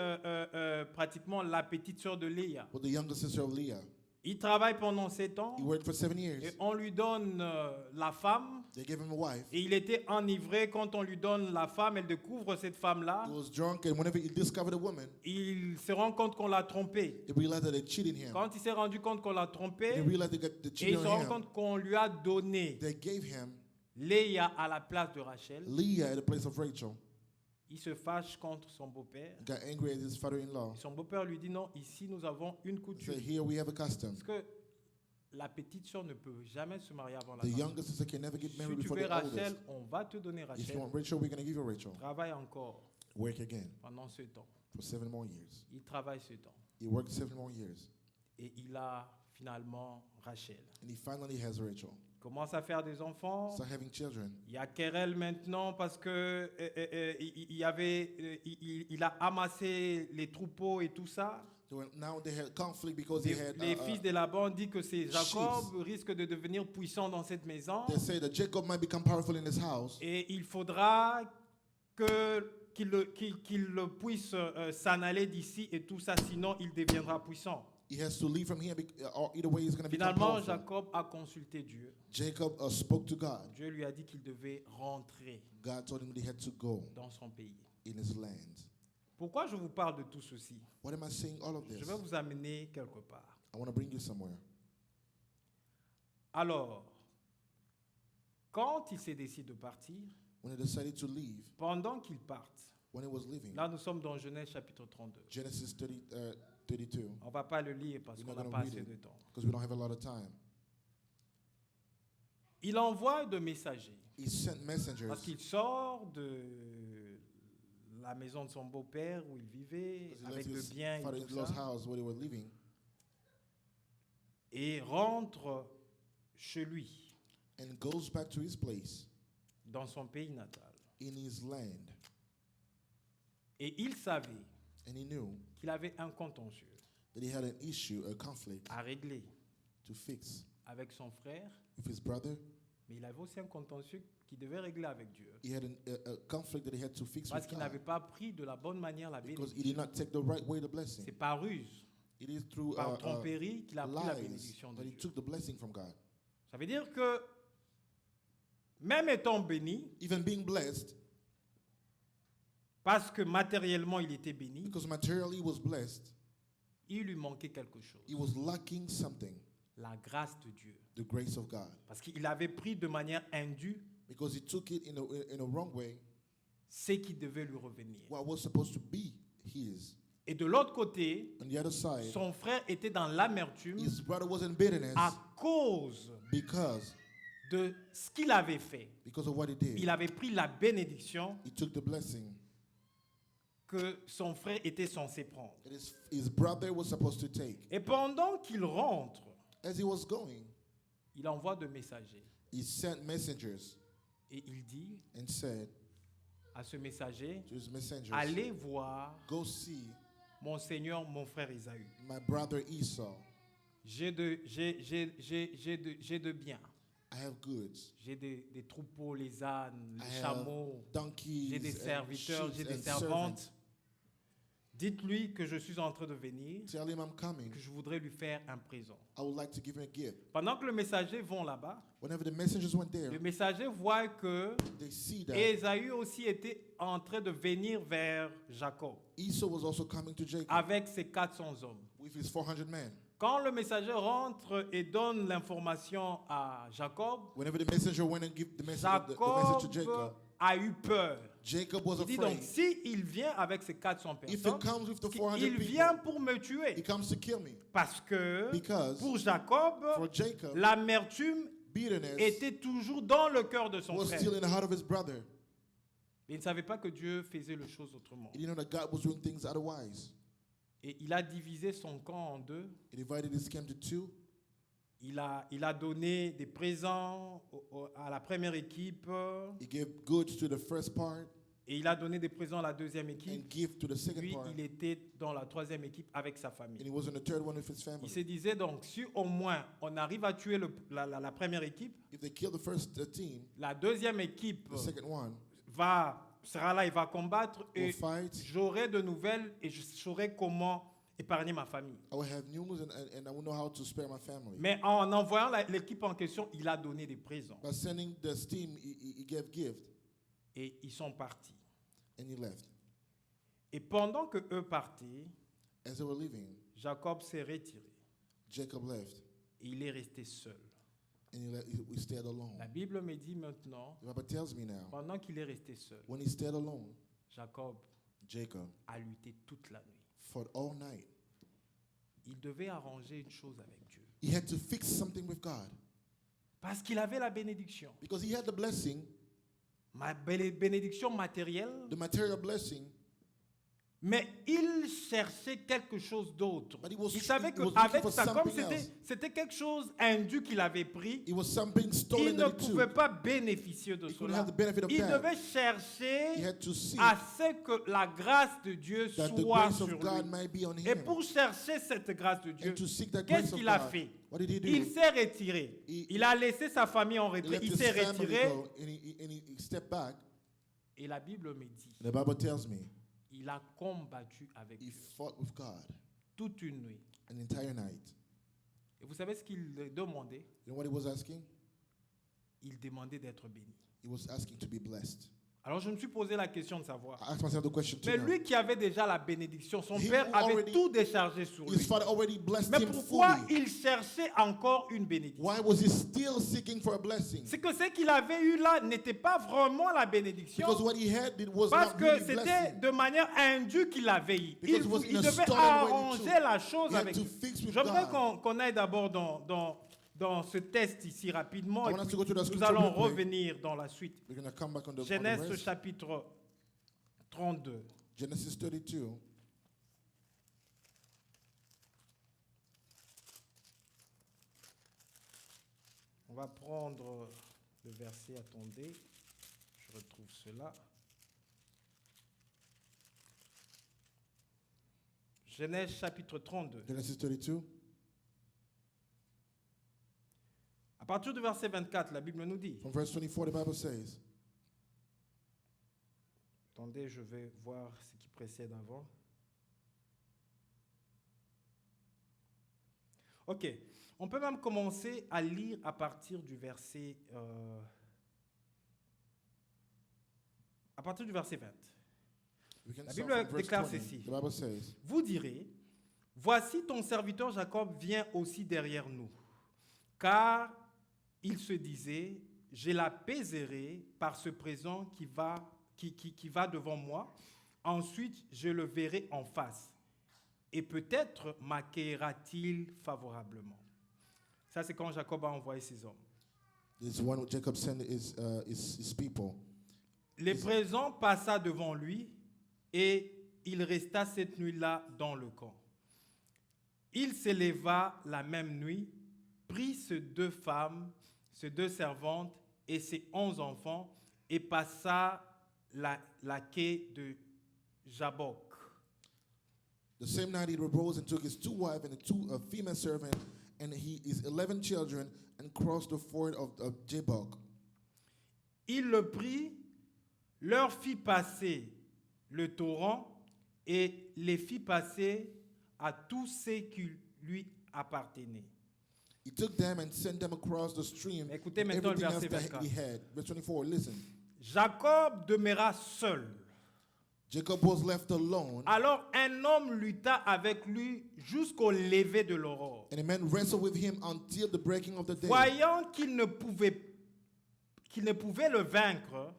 pratiquement la petite sœur de Léa. was the younger sister of Leah. Il travaille pendant 7 ans He worked for 7 et years. on lui donne la femme They gave him a wife. et il était enivré. Quand on lui donne la femme, elle découvre cette femme-là. He was drunk, and whenever he discovered a woman, Il se rend compte qu'on l'a trompé. he realized that they cheated him. Quand il s'est rendu compte qu'on l'a He trompé realized they got the et il cheating se on rend him. compte qu'on lui a donné They gave him Léa à la place de Rachel, Leah at the place of Rachel. il se fâche contre son beau-père. He got angry at his father-in-law. Et son beau-père lui dit non, ici nous avons une He coutume. said, here we have a custom. Parce que la petite sœur ne peut jamais se marier avant la The grande. younger sister can never get Si married tu before veux the Rachel, oldest. on va te donner If you Rachel. want Rachel, we're going to give you Rachel. Travaille encore Work again pendant ce temps. for 7 more years. Il travaille ce temps. He worked 7 more years. Et il a finalement Rachel. And he finally has Rachel. Il commence à faire des enfants. Start having children. Il y a querelle maintenant parce que il a amassé les troupeaux et tout ça. So now they had conflict because he had. Les fils de Laban disent que c'est Jacob risque de devenir puissant dans cette maison. They say that Jacob might become powerful in his house. Et il faudra qu'il le puisse s'en aller d'ici et tout ça, sinon il deviendra puissant. He has to leave from here, or either way he's going to become Finalement, powerful. Jacob a consulté Dieu. Jacob spoke to God. Dieu lui a dit qu'il devait rentrer God told him that he had to go dans son pays. in his land. Pourquoi je vous parle de tout ceci? What am I saying all of Je this? vais vous amener quelque part. I want to bring you somewhere. Alors, quand il s'est décidé de partir, When he decided to leave, pendant qu'il parte, when he was leaving, là nous sommes dans Genèse chapitre 32. Genesis 32, On ne va pas le lire parce We're qu'on not n'a gonna pas read assez it. de temps. because we don't have a lot of time. Il envoie de messagers He sent messengers parce qu'il sort de la maison de son beau-père où il vivait because he avec left le his bien et tout father-in-law's ça house where they were living et rentre chez lui and goes back to his place dans son pays natal. in his land. Et il savait And he knew qu'il avait un contentieux that he had an issue, a conflict à régler to fix avec son frère, with his brother. mais il avait aussi un contentieux qu'il devait régler avec Dieu. He had a conflict that he had to fix Parce with qu'il God n'avait pas pris de la bonne manière la because he bénédiction. did not take the right way the blessing. C'est par ruse, It is through par tromperie qu'il a pris la lies bénédiction de that he Dieu. took the blessing from God. Ça veut dire que même étant béni, Even being blessed, parce que matériellement il était béni, because materially he was blessed, il lui manquait quelque chose. he was lacking something, La grâce de Dieu. the grace of God. Parce qu'il avait pris de manière indue Because he took it in a wrong way, ce qui devait lui revenir. what was supposed to be his. Et de l'autre côté, On the other side, son frère était dans l'amertume his brother was in bitterness à cause because de ce qu'il avait fait. of what he did. Il avait pris la bénédiction He took the blessing que son frère était censé prendre. that his brother was supposed to take. Et pendant qu'il rentre, As he was going, il envoie de messagers. he sent messengers Et il dit and said à ce messager, to his messengers, allez voir go see mon Seigneur, mon frère Ésaü. my brother Esau. J'ai de biens. I have goods. J'ai des troupeaux, les ânes, les I chameaux. have donkeys J'ai des and serviteurs, sheep j'ai des and servantes. servants. Dites-lui que je suis en train de venir, Tell him I'm coming. que je voudrais lui faire un présent. I would like to give him a gift. Pendant que le messager vont là-bas, Whenever the messengers went there, le messager voit que they see that Ésaü aussi était en train de venir vers Jacob Esau was also coming to Jacob avec ses 400 hommes. with his 400 men. Quand le messager rentre et donne l'information à Jacob, Whenever the messenger went and gave the message to Jacob Jacob, a eu peur. Jacob was Il dit donc, afraid. s'il vient avec ses 400 If he personnes, comes with the 400 il people, vient pour me he tuer. comes to kill me. Parce que Because pour Jacob, for Jacob, l'amertume bitterness était toujours dans le cœur de son was frère. still in the heart of his brother. Il ne savait pas que Dieu faisait les choses autrement. He didn't know that God was doing things otherwise. Et il a divisé son camp en deux. He divided his camp to two. Il a donné des présents à la première équipe He gave goods to the first part et il a donné des présents à la deuxième and équipe. gift to the second Lui, part. il était dans la troisième équipe avec sa And famille. he was in the third one with his Il family. se disait donc, si au moins on arrive à tuer la première équipe, If they kill the first team, la deuxième équipe the second one sera là, il va combattre will et fight. j'aurai de nouvelles et je saurai comment épargner ma famille. I will have news and I will know how to spare my family. Mais en envoyant l'équipe en question, il a donné des présents. By sending the team, he gave gift Et ils sont partis. and he left. Et pendant que eux partaient, As they were leaving, Jacob s'est retiré. Jacob left Et il est resté seul. and we stayed alone. La Bible me dit maintenant, The Bible tells me now, pendant qu'il est resté seul, when he stayed alone, Jacob Jacob a lutté toute la nuit. fought all night. Il devait arranger une chose avec Dieu. He had to fix something with God Parce qu'il avait la bénédiction. because he had the blessing, Bénédiction matérielle, the material blessing, mais il cherchait quelque chose d'autre. But he was- Il savait he was looking qu'avec for ça, comme something else. c'était quelque chose indu qu'il avait pris, it was something il stolen ne that he pouvait took. pas bénéficier de He couldn't cela. have the benefit of Il that. devait He chercher had to seek à ce que la grâce de Dieu that the soit grace sur of God lui. might be on Et him. pour chercher cette grâce de Dieu, And to seek that grace qu'est-ce of qu'il a God, fait? what did he do? Il s'est retiré. Il a laissé sa famille en He retrait. left Il his s'est family retiré. go, and he stepped back. Et la Bible me dit, The Bible tells me il a combattu avec he Dieu fought with God toute une nuit. an entire night. Et vous savez ce qu'il demandait? You know what he was asking? Il demandait d'être béni. He was asking to be blessed. Alors je me suis posé la question de savoir. I asked myself the question to Mais know. lui qui avait déjà la bénédiction, son He père who avait already- tout déchargé sur His lui. father already blessed Mais him pourquoi fully. il cherchait encore une bénédiction? Why was he still seeking for a blessing? C'est que ce qu'il avait eu là n'était pas vraiment la bénédiction. Because what he had it was Parce not que really c'était blessing. de manière indue qu'il avait eu. Because it was Il in a devait stolen way arranger too. la chose He had avec to lui. fix with J'aimerais God. qu'on aille d'abord dans ce test ici rapidement. I Et want us puis to go to the nous scripture allons real quick. revenir dans la suite. We're going to come back on the Genèse rest. chapitre 32. Genesis 32. On va prendre le verset, attendez, je retrouve cela. Genèse chapitre 32. Genesis 32. À partir du verset 24, la Bible nous dit, From verse 24, the Bible says, attendez, je vais voir ce qui précède avant. Ok, on peut même commencer à lire à partir du verset, à partir du verset 20. we can La start Bible from verse déclare 20. ceci. The Bible says, Vous direz, voici ton serviteur Jacob vient aussi derrière nous, car il se disait, je l'apaiserai par ce présent qui va devant moi, ensuite je le verrai en face, et peut-être m'accueillera-t-il favorablement. Ça, c'est quand Jacob a envoyé ses hommes. this is when Jacob sent his people. Les présents passa devant lui, et il resta cette nuit-là dans le camp. Il s'éleva la même nuit, prit ses 2 femmes, ses 2 servantes et ses 11 enfants, et passa la quai de Jabbok. The same night he arose and took his 2 wives and the 2 female servants and his 11 children and crossed the ford of Jabbok. Il le prit, leur fit passer le torrent et les fit passer à tous ceux qui lui appartenaient. He took them and sent them across the stream. Écoutez and maintenant le everything else verset that 24. he had. Verse 24, listen. Jacob demeura seul. Jacob was left alone, Alors un homme lutta avec lui jusqu'au lever de l'aurore. and a man wrestled with him until the breaking of the day. Voyant qu'il ne pouvait le vaincre,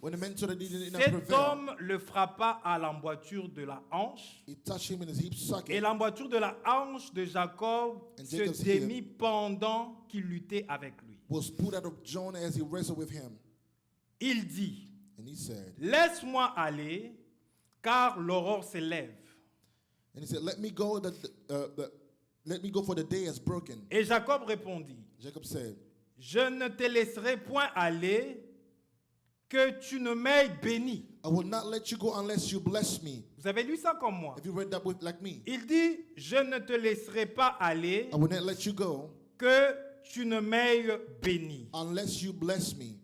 When the man saw that he did not cet prevail, homme le frappa à l'emboîture de la hanche, he touched him in his hip et socket, l'emboîture de la hanche de Jacob And se Jacob's démit pendant qu'il luttait avec lui. was put out of joint as he wrestled with him. Il dit, And he said, laisse-moi aller, car l'aurore s'élève. and he said, let me go, let me go, for the day has broken. Et Jacob répondit, Jacob said, je ne te laisserai point aller, que tu ne m'aies béni. I will not let you go unless you bless me. Vous avez lu ça comme moi. Have you read that like me? Il dit, je ne te laisserai pas aller, I will not let you go que tu ne m'aies béni. unless you bless me.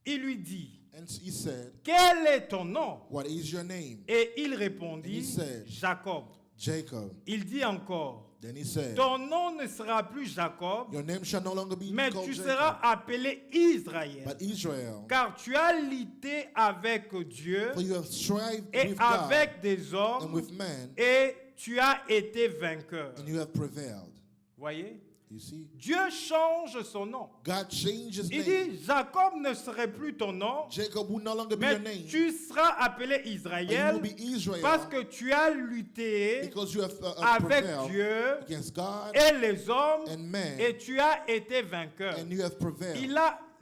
Il lui dit, And he said, quel est ton nom? what is your name? Et il And he répondit, said, Jacob. Jacob. Il dit encore, Then he said, ton nom ne sera plus Jacob, your name shall no longer be mais called tu Jacob, seras appelé Israël. but Israel. Car tu as lutté avec Dieu For you have strived et with God avec des and hommes, with man, et tu as été vainqueur. and you have prevailed. Voyez? You see? Dieu change son nom. God changed his Il name. dit, Jacob ne serait plus ton nom, Jacob will no longer be mais your name. tu seras appelé But you Israël will be Israel. parce que tu as lutté Because you have avec prevailed Dieu against God et les hommes and men. et tu as été vainqueur. And you have prevailed.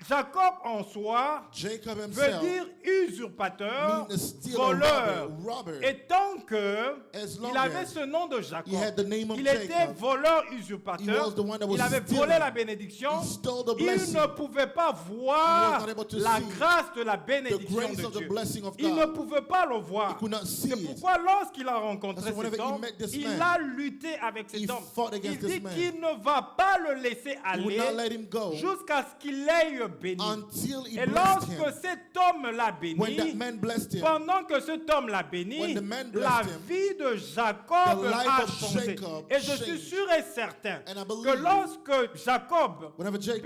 Jacob en soi Jacob veut himself dire usurpateur, means a stealer, voleur. robber. Et tant que As long il avait as ce nom de Jacob, he had the name of il était Jacob, voleur he usurpateur, was the one that was il avait stealing. volé la bénédiction, He stole the il blessing. ne pouvait pas He was voir not able to la see grâce de la The bénédiction grace de of the Dieu. blessing of Il ne God. pouvait pas le He voir. could not see C'est it. pourquoi lorsqu'il a rencontré That's why cet whenever he homme, met this il man, a lutté avec he cet homme. fought Il against dit this man. qu'il ne va pas le laisser He would aller not let him go jusqu'à ce qu'il l'ait béni. until he Et blessed lorsque him. cet homme l'a When that béni, man blessed him, pendant que cet homme l'a béni, When the man la blessed him, vie de Jacob the life a of changé. Jacob Et je suis changed. sûr et certain And I que believe lorsque Jacob whenever Jacob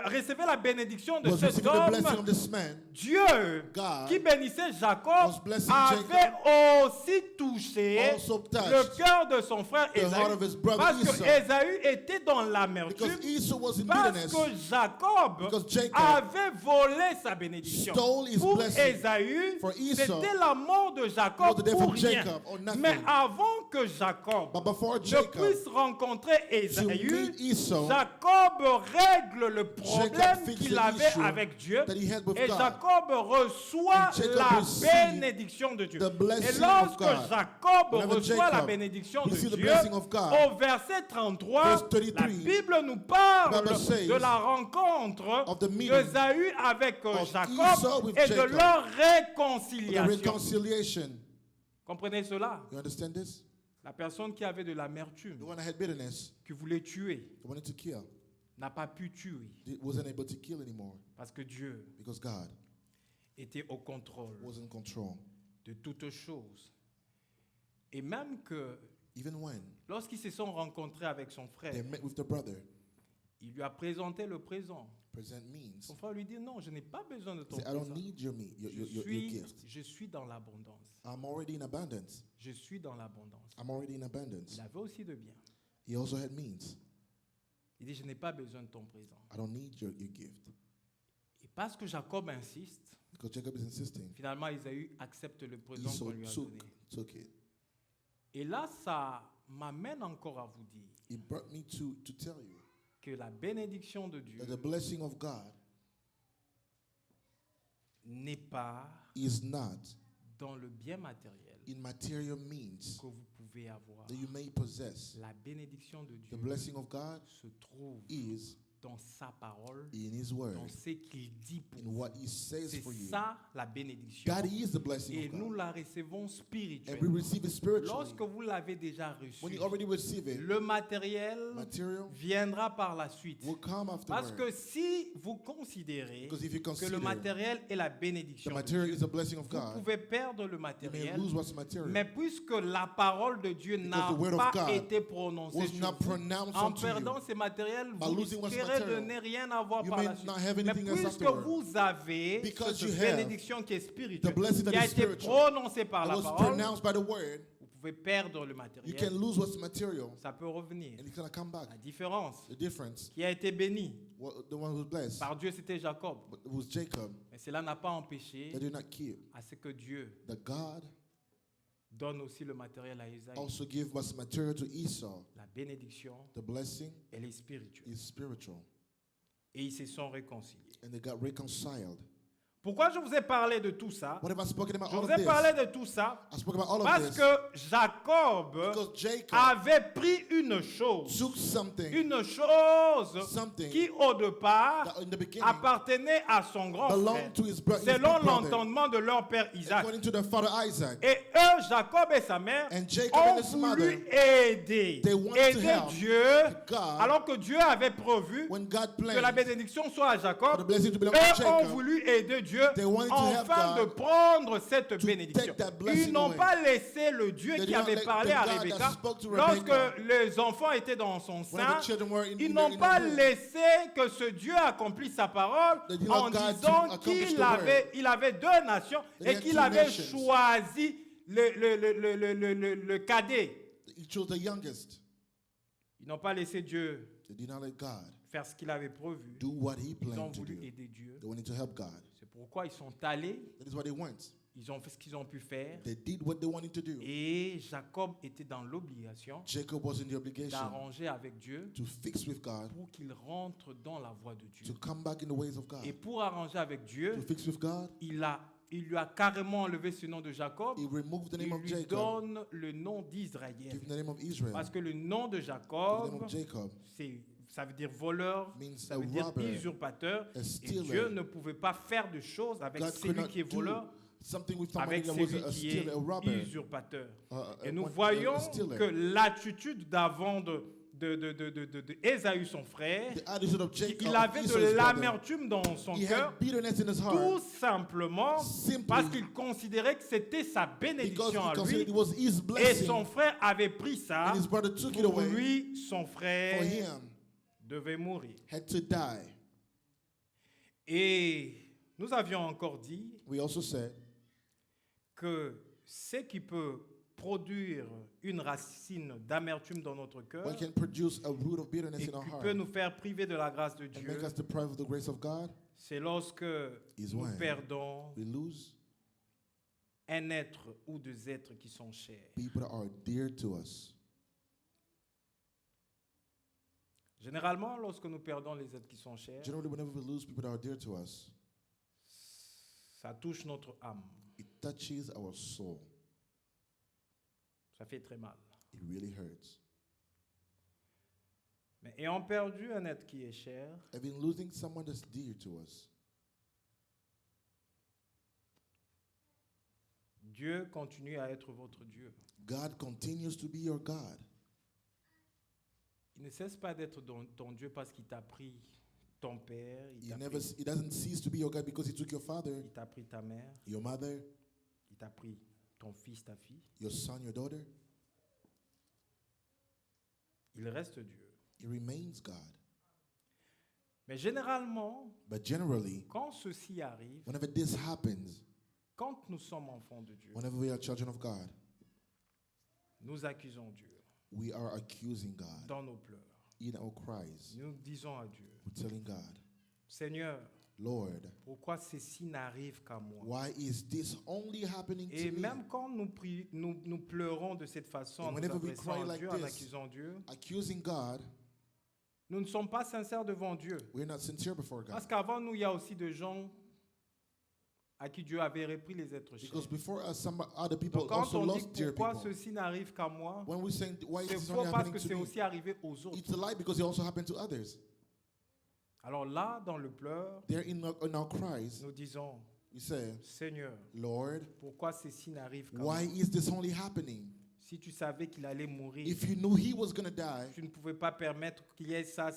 recevait la bénédiction de was cet receiving the blessing homme, of this man, Dieu God qui bénissait Jacob was blessing avait aussi touché also touched le cœur de son frère the heart of his Ésaü. brother Parce que Esau. Ésaü était dans l'amertume. because Esau was in Parce bitterness. que Jacob Because Jacob avait volé sa bénédiction. stole his Pour blessing. Ésaü, For Esau, c'était la mort de was Jacob the death pour of rien. Jacob or nothing. Mais avant que Jacob But before ne Jacob puisse rencontrer to Ésaü, meet Esau, Jacob règle le problème fixed qu'il the avait issue avec Dieu. that he had with Et God. Jacob reçoit And Jacob la received bénédiction de Dieu. the blessing Et of lorsque God. Jacob Whenever reçoit la Jacob bénédiction de received the Dieu, blessing of God, au verset 33, verse la 33, Bible nous parle Bible says de la rencontre of the meeting d'Ésaü avec of Esau Jacob with et de Jacob. leur The réconciliation. reconciliation. Comprenez cela? You understand this? La personne qui avait de l'amertume, The one that had bitterness, qui voulait tuer, wanted to kill, n'a pas pu tuer wasn't able to kill anymore parce que Dieu because God était au contrôle was in control. de toutes choses. Et même que Even when lorsqu'ils se sont rencontrés avec son frère, they met with the brother, il lui a présenté le présent. present means, Son frère lui dit non, je n'ai pas besoin de ton say, I don't présent. need your gift. Je suis dans l'abondance. I'm already in abundance. Je suis dans l'abondance. I'm already in abundance. Il avait aussi de bien. He also had means. Il dit, je n'ai pas besoin de ton présent. I don't need your gift. Et parce que Jacob insiste, Because Jacob is insisting. finalement Ésaü accepte le présent Esau qu'on lui a donné. took it. Et là, ça m'amène encore à vous dire It brought me to tell you que la bénédiction de Dieu that the blessing of God n'est pas is not dans le bien matériel in material means que vous pouvez avoir. that you may possess. La bénédiction de Dieu The blessing of God se trouve is dans sa parole, in His Word, dans ce qu'il dit pour in vous. what He says C'est for you. ça la bénédiction. That is the blessing Et of nous God. la recevons And we spirituellement. receive it spiritually. Lorsque vous l'avez déjà reçu, When you already receive it, le matériel material viendra par la suite. will come Parce afterward. que si vous considérez Because if you que le consider matériel est la the bénédiction de material Dieu, is a blessing of vous God, pouvez perdre le you may matériel, lose what's material. mais puisque la parole de Dieu n'a the word of pas God été prononcée was sur not vous, pronounced en unto perdant you. ces matériels, By vous losing what's risquerez de material, ne rien avoir you par may la suite. not have Mais anything else puisque afterward. vous avez Because cette you have bénédiction qui est spirituelle, the blessing that qui a is été spiritual, prononcée par that la was parole, pronounced by the word, vous pouvez perdre le you matériel. can lose what's material Ça peut revenir. and it's going to come back. La différence, The difference, qui a été béni the one who was blessed, par Dieu, c'était Jacob. but it was Jacob, Mais cela n'a pas empêché that did not keep. à ce que Dieu That God donne aussi le matériel à Isaïe. also gave what's material to Esau. La bénédiction, The blessing elle est spirituelle. is spiritual. Et ils se sont réconciliés. And they got reconciled. Pourquoi je vous ai parlé de tout ça? What have I spoken about Je all vous of ai this? parlé de tout ça I spoke about all of parce this que Jacob because Jacob avait pris une chose. took something Une chose qui au départ that in the beginning appartenait à son grand frère, belonged to his brother, selon l'entendement de leur père Isaac. according to their father Isaac. Et eux, Jacob et sa mère, And Jacob ont and his voulu mother, aider, they wanted to aider help Dieu, God alors que Dieu avait prévu when God que la planned bénédiction soit à for the Jacob. blessing to belong to Eux ont Jacob. voulu aider Dieu They wanted to help afin de God prendre cette to bénédiction. take that blessing Ils n'ont away. pas laissé le Dieu They qui did not avait let parlé the à God that Rebecca spoke to lorsque Rebecca les enfants étaient dans son when sein. the children were in Ils in n'ont the pas womb. laissé que ce Dieu accomplisse sa parole They did en not God to disant accomplish qu'il the word. avait deux nations They et had qu'il two avait nations. choisi le cadet. He chose the youngest. Ils n'ont pas laissé Dieu They did not let God faire ce qu'il avait prévu. do what he Ils ont planned to voulu do. aider Dieu. They wanted to help God. C'est pourquoi ils sont allés, That is why they went. ils ont fait ce qu'ils ont pu faire. They did what they wanted to do. Et Jacob était dans l'obligation Jacob was in the obligation d'arranger avec Dieu to fix with God, pour qu'il rentre dans la voie de Dieu. to come back in the ways of God. Et pour arranger avec Dieu, To fix with God, il lui a carrément enlevé ce nom de Jacob. he removed the Il name of lui Jacob, donne le nom d'Israël. give him the name of Israel. Parce que le nom de The name Jacob, of Jacob ça veut dire voleur, means ça a veut dire robber, usurpateur. a Et stealer. Dieu ne pouvait pas faire de choses avec God could celui not qui est do voleur, something with somebody avec that celui was a qui est stealer, a robber. usurpateur. Et A nous one- voyons a stealer. que l'attitude d'avant de Ésaü, son frère, The attitude of Jacob, il avait de Esau's brother, l'amertume dans son he cœur, had bitterness in his tout heart simplement simply parce qu'il considérait que c'était sa because bénédiction he à considered lui. it was his Et blessing, son frère avait pris ça. and his brother took it Pour away. lui, son For frère him, devait mourir. had to die. Et nous avions encore dit We also said que ce qui peut produire une racine d'amertume dans notre cœur, what can produce a root of bitterness et in our qui heart peut nous faire priver de la grâce de and Dieu, make us deprived of the grace of God c'est lorsque is nous when perdons we lose un être ou deux êtres qui sont chers. people that are dear to us. Généralement, lorsque nous perdons les êtres qui sont chers, Generally, whenever we lose people that are dear to us, ça touche notre âme. it touches our soul. Ça fait très mal. It really hurts. Mais ayant perdu un être qui est cher, Having losing someone that's dear to us, Dieu continue à être votre Dieu. God continues to be your God. Il ne cesse pas d'être ton Dieu parce qu'il t'a pris ton père, He doesn't cease to be your God because he took your father, il t'a pris ta mère, your mother, il t'a pris ton fils, ta fille. your son, your daughter. Il reste Dieu. He remains God. Mais généralement, But generally, quand ceci arrive, whenever this happens, quand nous sommes enfants de Dieu, whenever we are children of God, nous accusons Dieu we are accusing God dans nos pleurs. in our cries. Nous disons à Dieu, We're telling God, Seigneur, Lord, pourquoi ceci n'arrive qu'à moi? why is this only happening Et to me? même quand nous pleurons de cette façon, And en nous whenever we adressant cry à like Dieu, en this, accusant Dieu, Accusing God, nous ne sommes pas sincères devant Dieu. we're not sincere before God. Parce qu'avant nous, il y a aussi des gens à qui Dieu avait repris les êtres chers. Because before us, some other people Donc quand also on lost dit dear pourquoi people. ceci n'arrive qu'à moi, When we say why is c'est this faux only parce happening que to c'est me, aussi arrivé aux autres. it's a lie because it also happened to others. Alors là, dans le pleur, There in our cries, nous disons, we say, Seigneur, Lord, pourquoi ceci n'arrive qu'à why moi? is this only happening? Si tu savais qu'il allait mourir, If you knew he was going to die, tu ne pouvais pas permettre qu'il y ait ça.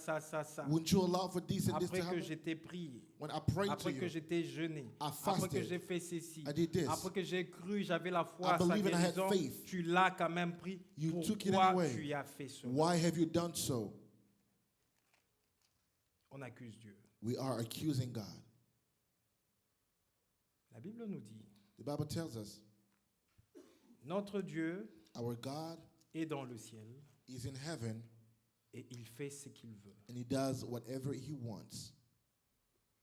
wouldn't you allow for this and this to Après que happen? j'étais prié, When I prayed to après que you, j'étais jeûné, I après que fasted, j'ai fait ceci, I did this, après que j'ai cru, j'avais la foi I à sa believe and I had guérison, faith. tu l'as quand même pris. You took it Pourquoi anyway. tu as fait cela? Why have you done so? On accuse Dieu. We are accusing God. La Bible nous dit, The Bible tells us notre Dieu our God est dans le ciel is in heaven et il fait ce qu'il veut. and he does whatever he wants.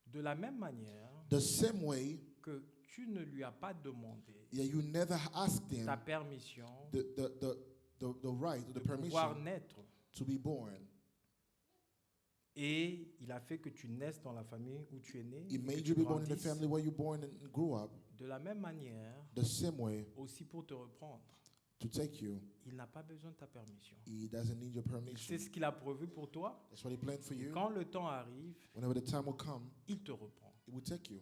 De la même manière The same way, que tu ne lui as pas demandé yeah, you never asked him ta permission the right, de the pouvoir permission naître. to be born. Et il a fait que tu naisses dans la famille où tu es né. He et que made tu you be born in the grandisses. family where you born and grew up. De la même manière, The same way, aussi pour te reprendre, to take you, il n'a pas besoin de ta permission. he doesn't need your Il permission. sait ce qu'il a prévu pour toi. That's what he planned for Et you. quand le temps arrive, Whenever the time will come, il te reprend. he will take you.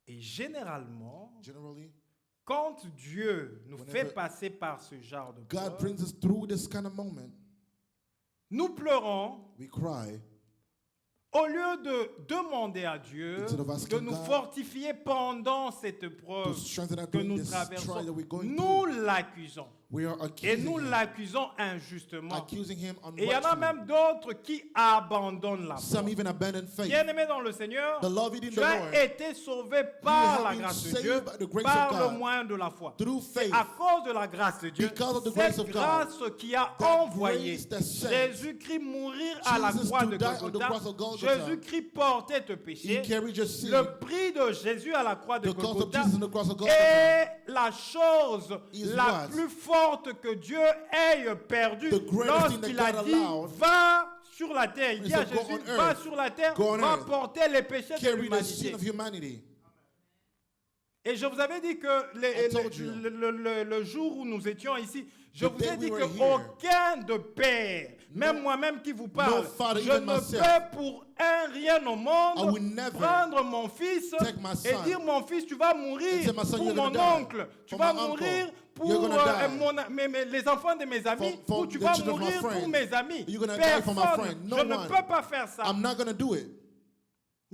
Et généralement, Generally, quand Dieu nous Whenever fait passer par ce genre de God preuve, brings us through this kind of moment. nous pleurons We cry au lieu de demander à Dieu Instead of de asking nous God fortifier pendant cette to preuve strengthen us que during nous this trial traversons. that we're going Nous through. l'accusons. We are Et nous accusing him, l'accusons injustement. accusing him Et il y en a unrightly. même d'autres qui abandonnent la foi. Some even abandon faith. Bien-aimé dans le Seigneur, Beloved in tu the as Lord, été sauvé par have la been grâce de saved Dieu, by the grace par of le God, moyen de la foi. through faith. À cause de la grâce de Dieu, Because of the grace cette of God, grâce qui a that envoyé grace that sent Jésus-Christ mourir à la Jesus croix to de die on the Golgotha, cross of Golgotha. Jésus-Christ portait tes He péchés, carried your sin. le prix de Jésus à la croix de The cost of Golgotha Jesus on the cross of Golgotha est la chose is la what? plus forte que Dieu ait perdue The greatest thing lorsqu'il that a God dit allowed. va sur la terre. Il He dit à said, "Go Jésus, on va earth. sur la terre, Go on va earth. porter les péchés de Carry the sin l'humanité. of humanity." Et je vous avais dit que I told you. le jour où nous étions ici, je The vous day ai dit we que were here, aucun de père, même moi-même qui vous parle, father, je even ne myself, peux pour un rien au I monde will never prendre mon fils take my et son dire mon fils tu vas mourir and say, "My son, pour you're gonna mon die. oncle, tu For vas my uncle. mourir pour You're gonna die. les enfants de mes amis, For ou tu the vas children of my mourir pour friends. mes amis. You're gonna die for my Personne, friend. No je ne one. peux pas faire ça. I'm not going to do it.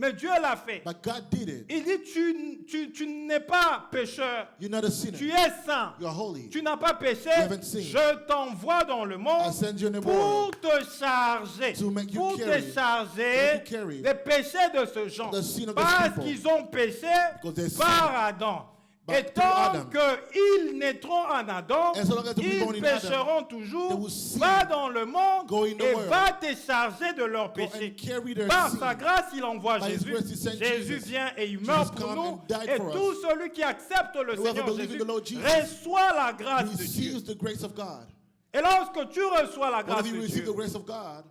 Mais Dieu l'a fait. But God did it. Il dit tu n'es pas pécheur. You're not a sinner. Tu es saint. You're holy. Tu n'as pas péché. haven't sinned. Je t'envoie dans le I monde send you in the pour world te charger. to make you Pour carry- te charger to carry des péchés de ce genre. the sin of these Parce people. qu'ils ont péché Because they par sinned. Adam. But Et through tant Adam. qu'ils naîtront en Adam, As long as they be born ils in Adam, pécheront they toujours. will sin. Va dans le monde Go in the et world. va te charger de leurs Go péchés. and carry their Par sin. sa grâce, il envoie By his Jésus. grace, he sent Jésus Jesus. vient et il Jesus meurt pour come nous. and died Et for tout us. celui qui accepte le Whoever Seigneur believes in Jésus the Lord Jesus reçoit la grâce de Dieu. receives the grace of God. Et lorsque tu reçois la grâce Whenever you de receive Dieu, the grace of God,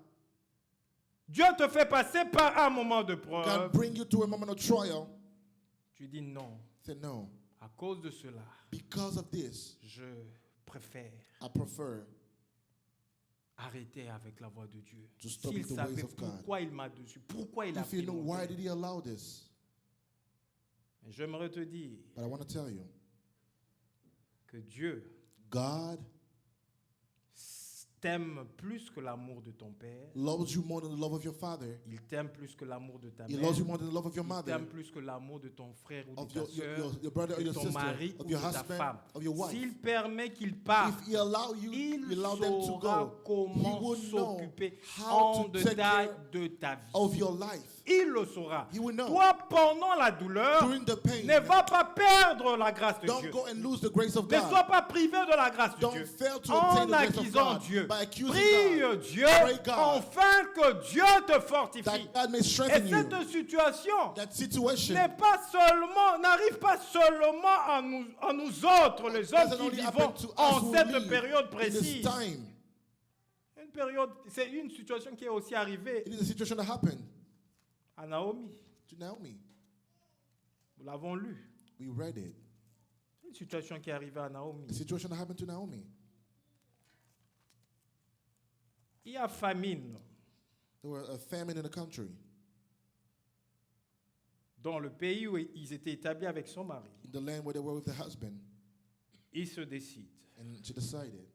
Dieu te fait passer par un moment de God preuve. bring you to a moment of trial. Tu dis non. Say no. À cause de cela, Because of this, je préfère I prefer arrêter avec la voix de Dieu. to stop S'il with the savait ways of God. pourquoi il m'a dessus, pourquoi il a If you pris know mon why cœur. did he allow this, J'aimerais te dire but I want to tell you, que Dieu God t'aime plus que l'amour de ton père. loves you more than the love of your father. Il t'aime plus que l'amour de ta He mère. loves you more than the love of your Il mother, t'aime plus que l'amour de ton frère ou de of ta sœur, your brother or de your ton sister, mari of ou your de ta husband, femme. of your wife. S'il permet qu'il parte, If he allow you, il you allow them to saura go, he comment will know s'occuper how en to take détail care de ta vie. of your life. Il le saura. He will know. Toi, pendant la douleur, During the pain, ne va pas perdre la grâce de don't Dieu. go and lose the grace of Ne sois God. pas privé de la grâce de Don't Dieu. fail to obtain En the grace of accusant God Dieu. by accusing Prie God. Dieu Pray God. afin que Dieu te fortifie. That God may Et strengthen you. cette situation That situation n'arrive pas seulement à nous autres, les hommes doesn't qui only vivons happen to us en who cette live période in this précise. time. C'est une situation qui est aussi arrivée It is a situation that happened à Naomi. to Naomi. Nous l'avons lu. We read it. Une situation qui est arrivée à Naomi. The situation that happened to Naomi. Il y a famine There was a famine in the country. dans le pays où ils étaient établis avec son mari. In the land where they were with the husband. Il se décide And she decided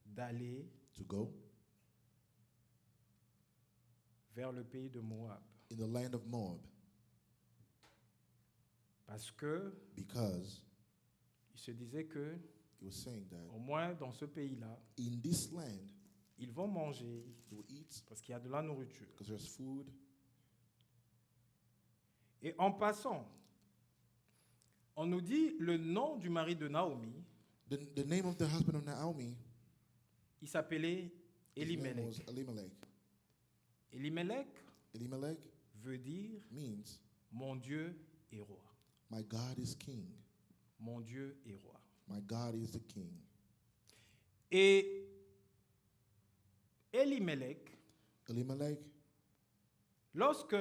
d'aller to go vers le pays de Moab. in the land of Moab. Parce que Because il se disait que, he was saying that au moins dans ce pays-là, in this land, ils vont manger they will eat parce qu'il y a de la nourriture. because there's food. Et en passant, on nous dit le nom du mari de Naomi, The name of the husband of Naomi, il s'appelait his name Elimelech. was Elimelech. Elimelech Elimelech veut dire means mon Dieu est roi. my God is king. Mon Dieu est roi. My God is the king. Et Elimelech, Elimelech, lorsque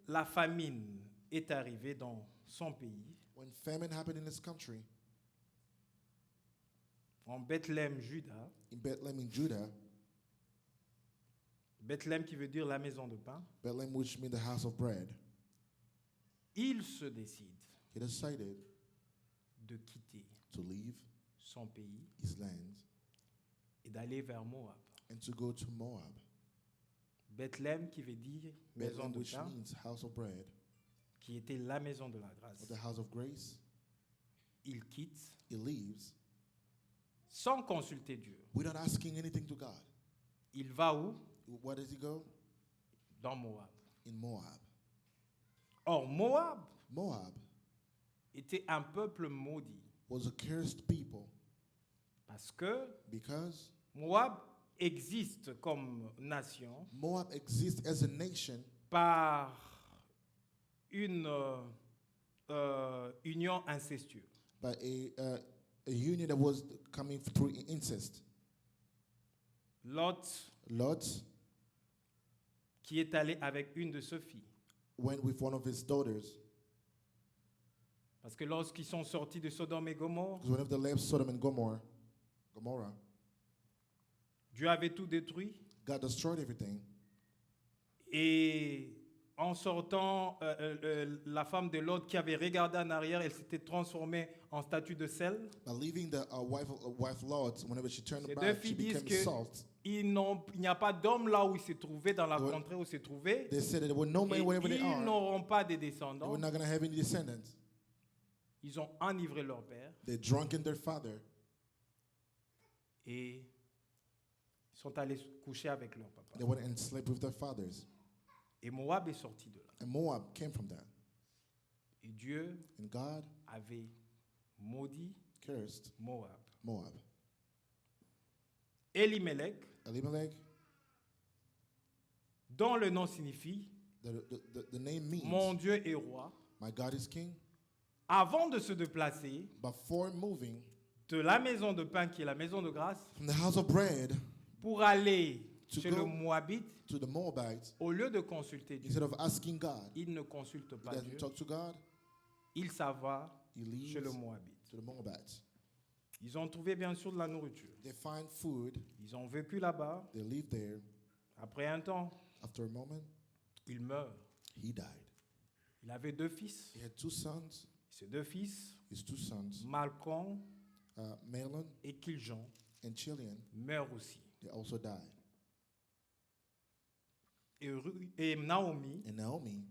la famine est arrivée dans son pays, when famine happened in his country, en Bethléem, Juda, in Bethlehem in Judah, Bethléem qui veut dire la maison de pain, Bethlehem which means the house of bread, il se décide he decided de quitter to leave son pays his lands et d'aller vers Moab. and to go to Moab. Bethléem qui veut dire maison Bethlehem de which pain, means house of bread, qui était la maison de la or grâce. the house of grace. Il quitte He leaves sans consulter Dieu. without asking anything to God. Il va où? Where does he go? Dans Moab. In Moab. Or, Moab Moab était un peuple maudit was a cursed people parce que because Moab existe comme nation Moab exists as a nation par une union incestueuse. by a union that was coming through incest. Lot, Lot qui est allé avec une de ses filles. went with one of his daughters. Parce que lorsqu'ils sont sortis de Sodome et Gomorrhe, Because whenever they left Sodom and Gomorrah, Dieu avait tout détruit. God destroyed everything. Et en sortant, la femme de Lot qui avait regardé en arrière, elle s'était transformée en statue de sel. By leaving the wife Lot, whenever she turned Ces deux back, she filles disent became que salt. il n'y a pas d'homme là où ils se trouvaient, dans la Ouais. contrée où ils se trouvaient. They said that there were no Et men wherever they ils are. n'auront pas de They descendants. were not going to have any descendants. Ils ont enivré leur père They drunken their father et ils sont allés se coucher avec leur papa. They went and slept with their fathers. Et Moab est sorti de là. And Moab came from that. Et Dieu And God avait maudit cursed Moab. Moab. Elimelech, Elimelech, dont le nom signifie the name means mon Dieu est roi, my God is king. avant de se déplacer Before moving de la maison de pain qui est la maison de grâce from the house of bread pour aller To chez go le Moabite, to the Moabites, au lieu de consulter Dieu, instead of asking God, il ne consulte he pas doesn't Dieu, talk to God, il s'en va he leaves chez le Moabite. to the Moabites. Ils ont trouvé bien sûr de la nourriture. They find food, Ils ont vécu là-bas. they live there. Après un temps, After a moment, il meurt. he died. Il avait deux fils. He had two sons. Ces deux fils, His two sons, Malcolm Malon et Kiljon, and Chilion, meurent aussi. they also died. Et Naomi And Naomi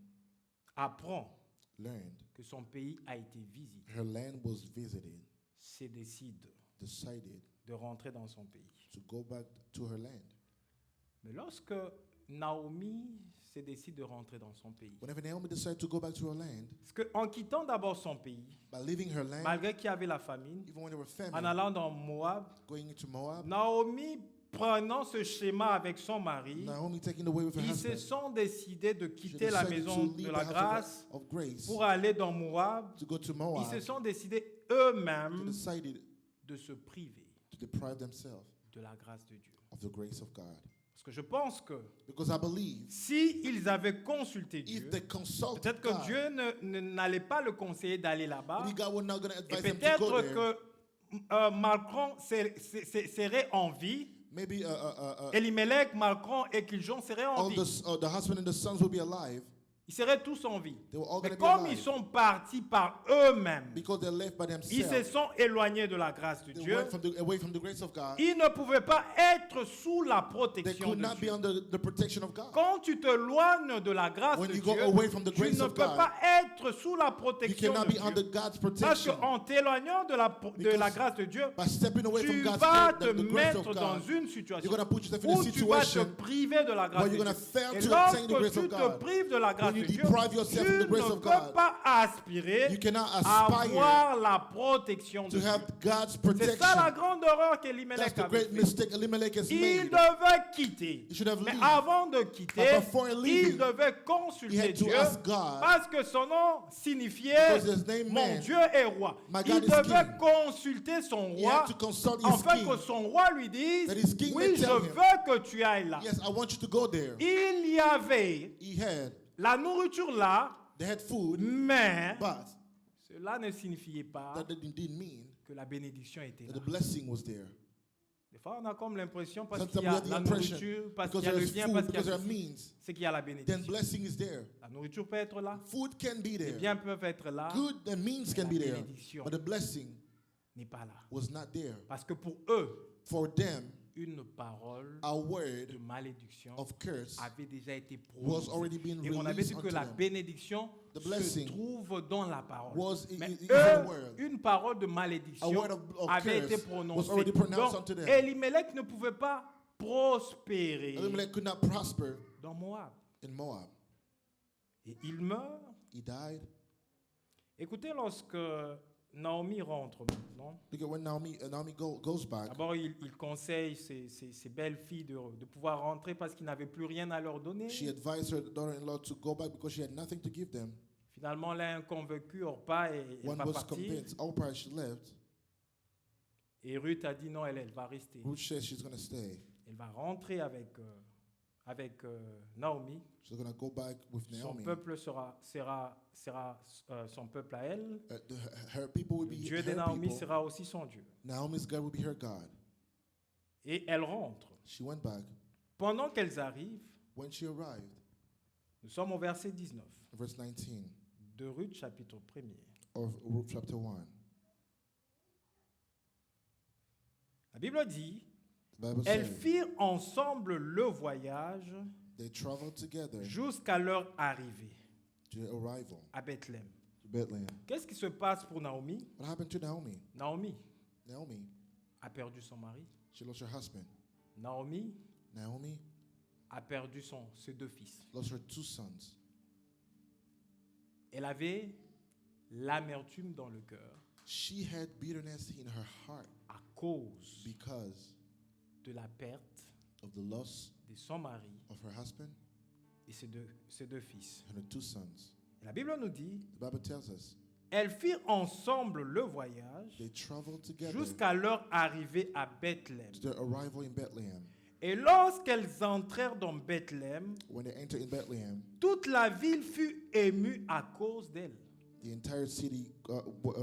apprend learned que son pays a été visité. her land was visited, Se décide decided de rentrer dans son pays. to go back to her land. Mais lorsque Naomi se décide de rentrer dans son pays, Whenever Naomi decided to go back to her land, parce qu'en quittant d'abord son pays, by leaving her land, malgré qu'il y avait la famine, even when there were famine, en allant dans Moab, going into Moab, Naomi prenant ce schéma avec son mari, Naomi taking away with her ils se husband, sont décidés de she quitter la decided maison to de leave la the house grâce of grace pour aller dans Moab. to go to Ils Moab, se sont décidés to eux-mêmes decided de se priver to deprive themselves de la grâce de Dieu. of the grace of God. Parce que je pense que Because I believe si ils avaient consulté Dieu, if they consulted peut-être que God, Dieu n'allait pas le conseiller d'aller là-bas. maybe God was not going to Et advise them to go peut-être there. que Malcolm serait en vie. Maybe Elimelech, Malcolm et Kiljon seraient en all vie. the husband and the sons will be alive. Ils seraient tous en vie. They were all Mais going to be comme ils alive. sont partis par eux-mêmes, Because they left by ils se themselves. sont éloignés de la grâce de They Dieu. went away from the grace of God. Ils ne pouvaient pas être sous la They protection could de not be Dieu. under the protection of God. Quand tu t'éloignes de la grâce When de you go Dieu, away from the tu grace ne of peux God, pas être sous la You protection cannot de be under Dieu. God's Parce protection. qu'en t'éloignant de la grâce de Dieu, By stepping away tu from God's vas grace, te the grace of mettre dans God, une you're situation going to put yourself in a où tu vas te situation priver de la grâce where de you're Dieu. going to fail Et to obtain the lorsque grace tu of te God. prives de la grâce When de you Dieu, deprive yourself tu from the grace ne of peux God, pas aspirer you cannot à aspire avoir la protection de to Dieu. have God's C'est ça la protection. grande erreur qu'Elimelech That's the avait great fait. mistake Elimelech has Il made. devait quitter. He should have Mais leave. avant de quitter, But before leaving, il devait He consulter had to Dieu ask God, parce que son nom signifiait because his name mon meant, Dieu est roi. My Il God is devait king. consulter son He roi had to consult his afin king. que son roi lui dise That his king oui, may je tell him, veux que tu ailles là. yes, I want you to go there. Il y avait He had, la nourriture là, they had food, mais but cela ne signifiait pas that didn't mean que la bénédiction était that là. the blessing was there. Des fois, on a comme l'impression parce qu'il Sometimes y we a have the la impression, nourriture, parce because qu'il y a le there's bien, food, parce qu'il y a because there are ceci, means, c'est qu'il y a la then bénédiction. blessing is there. La nourriture peut être là, Food can be les there. biens peuvent être là, Good and means can La be there. bénédiction. But the blessing n'est pas là. was not there. Parce que pour eux, For them, une parole a de word malédiction of curse avait déjà été was prononcée. already being Et on avait released dit que unto la them. bénédiction The se blessing trouve dans la parole. was Mais in eux, the word. une parole de A malédiction word of avait curse été was prononcée. already pronounced Donc, unto them. Elimelech ne pouvait pas prospérer Elimelech could not prosper dans Moab. in Moab. Et il meurt. He died. Écoutez, lorsque Naomi rentre maintenant, Look at when Naomi goes back. d'abord il conseille ses belles filles de pouvoir rentrer parce qu'ils n'avaient plus rien à leur donner. She advised her daughter-in-law to go back because she had nothing to give them. Finalement, l'un convaincu, Orpa, et elle One va was partir. convinced. Oprah, she left. Et Ruth a dit non, elle va rester. Ruth says she's going to stay. Elle va rentrer avec Naomi. She's going to go back with Son Naomi. peuple sera son peuple à elle. Her people will Le be Dieu de her Naomi people. sera aussi son Dieu. Naomi's God will be her God. Et elle rentre. She went back. Pendant qu'elles arrivent, When she arrived, nous sommes au verset 19 verse 19 de Ruth chapitre 1er. of Ruth chapter 1, La Bible dit, the Bible elles says firent ensemble le voyage they traveled together jusqu'à leur arrivée to their arrival à Bethléem. to Bethlehem. Qu'est-ce qui se passe pour Naomi? What happened to Naomi? Naomi Naomi, a perdu son mari. she lost her husband. Naomi Naomi a perdu ses deux fils. lost her two sons. Elle avait l'amertume dans le cœur She had bitterness in her heart à cause because de la perte of the loss de son mari of her husband et ses deux fils. and her two sons. Et la Bible nous dit, The Bible tells us elles firent ensemble le voyage they traveled together jusqu'à leur arrivée à Bethléem. to their arrival in Bethlehem. Et lorsqu'elles entrèrent dans Bethléem, When they entered in Bethlehem, toute la ville fut émue à cause d'elle. the entire city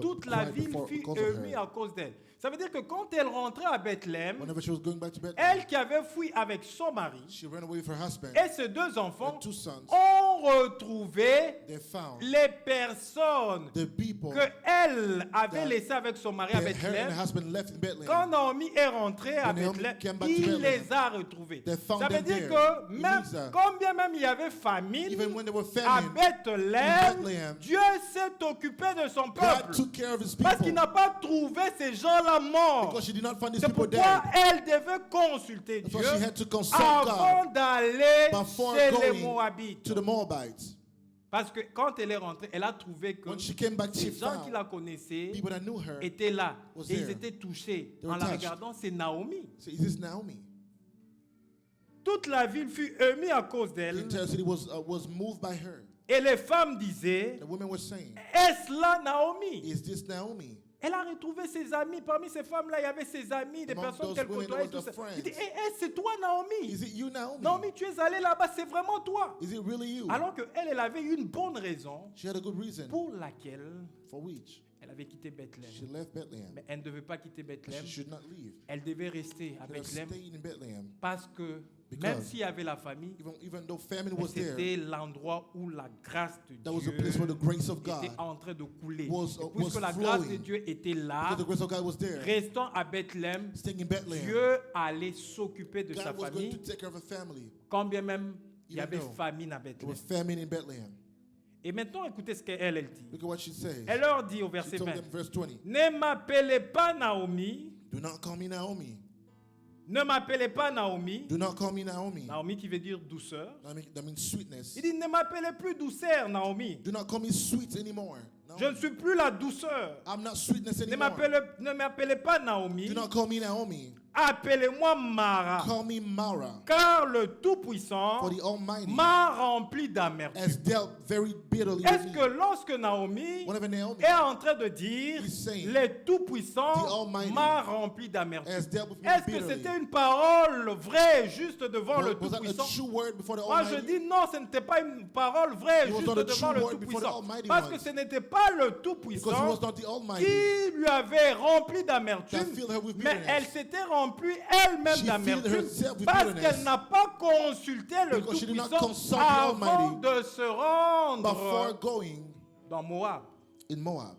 Toute la cried ville because fut of émue her. à cause d'elle. Ça veut dire que quand elle rentrait à Bethléem, Whenever she was going back to Bethlehem, elle qui avait fui avec son mari she ran away with her husband et ses deux enfants and two sons. ont retrouvé They found les personnes the people que elle avait that laissées avec son mari à that her and Bethléem. her husband left in Quand Bethlehem. Naomi est rentrée à When Naomi Bethléem, came back to il Bethlehem, les a retrouvés. they found Ça veut them dire there. que It même means that combien même il y avait famine even when there were à famine, Bethléem, Bethlehem, Dieu s'est occupé de son God peuple took care of his parce qu'il people n'a pas trouvé ces gens-là morts. because she did not find these C'est people pourquoi dead. elle devait consulter That's Dieu why she had to consult avant God d'aller before chez les going Moabites. to the Moabites. Parce que quand elle est rentrée, elle a trouvé que When she came back, she les gens qui found la connaissaient people that knew her. étaient là was et ils there. étaient touchés. They En were la touched. regardant, c'est Naomi. So is this Naomi? Toute la ville fut émue à cause The d'elle. entire city was moved by her. Et les femmes disaient, The women were saying, est-ce là Naomi? is this Naomi? Elle a retrouvé ses amis. Parmi ces femmes-là, il y avait ses amis, des Among personnes those qu'elle women, côtoyait. there was Tout ça. her Il dit, friends. c'est toi Naomi. Is it you, Naomi? Naomi, tu es allée là-bas, c'est vraiment toi. Is it really you? Alors qu'elle, elle avait une bonne raison She had a good reason pour laquelle for which elle avait quitté she Bethléem. left Bethlehem. Mais elle ne devait pas quitter Bethléem. She should not leave. Elle devait rester à She should have Bethléem stayed in Bethlehem. parce que Because même s'il y avait la famille, Even though famine mais was there, c'était l'endroit où la grâce de that was Dieu a place where the grace of God, était en train de couler. was- Et puisque was la grâce de flowing. Dieu était là, because the grace of God was there, restant à Bethléem, staying in Bethlehem, Dieu allait s'occuper de sa God was going to famille, take care of a family. quand bien même il y Even avait though famine à There was Bethléem. famine in Bethlehem. Et maintenant, écoutez ce qu'elle dit. Look at what she says. Elle leur dit au She verset told 20, them, verse 20, ne m'appelez pas Naomi, do not call me Naomi. ne m'appelez pas Naomi, Do not call me Naomi. Naomi qui veut dire douceur. That means sweetness. Il dit, ne m'appelez plus douceur, Naomi. Do not call me sweet anymore. No. Je ne suis plus la douceur. I'm not sweetness Ne anymore. ne m'appelez pas Naomi. Do not call me Naomi. Appelez-moi Mara. Call me Mara. Car le Tout-Puissant For the Almighty m'a rempli d'amertume. has dealt very bitterly Est-ce with que me. lorsque Naomi Whenever Naomi est en train de dire He's saying, le the Tout-Puissant Almighty m'a rempli d'amertume, has dealt with me est-ce que bitterly, c'était une parole vraie juste devant le was that a Tout-Puissant? true word before the Moi je Almighty? dis non, ce n'était pas une parole vraie It was juste not a devant true le word before the Tout-Puissant. Almighty Parce que one. ce n'était pas le Because he Tout-Puissant was not the Almighty. qui lui avait rempli That d'amertume, filled her with mais bitterness. elle s'était remplie elle-même She filled d'amertume herself with parce bitterness. qu'elle n'a pas consulté le Because she did not Tout-Puissant consult the avant Almighty de se rendre Before going dans Moab. in Moab.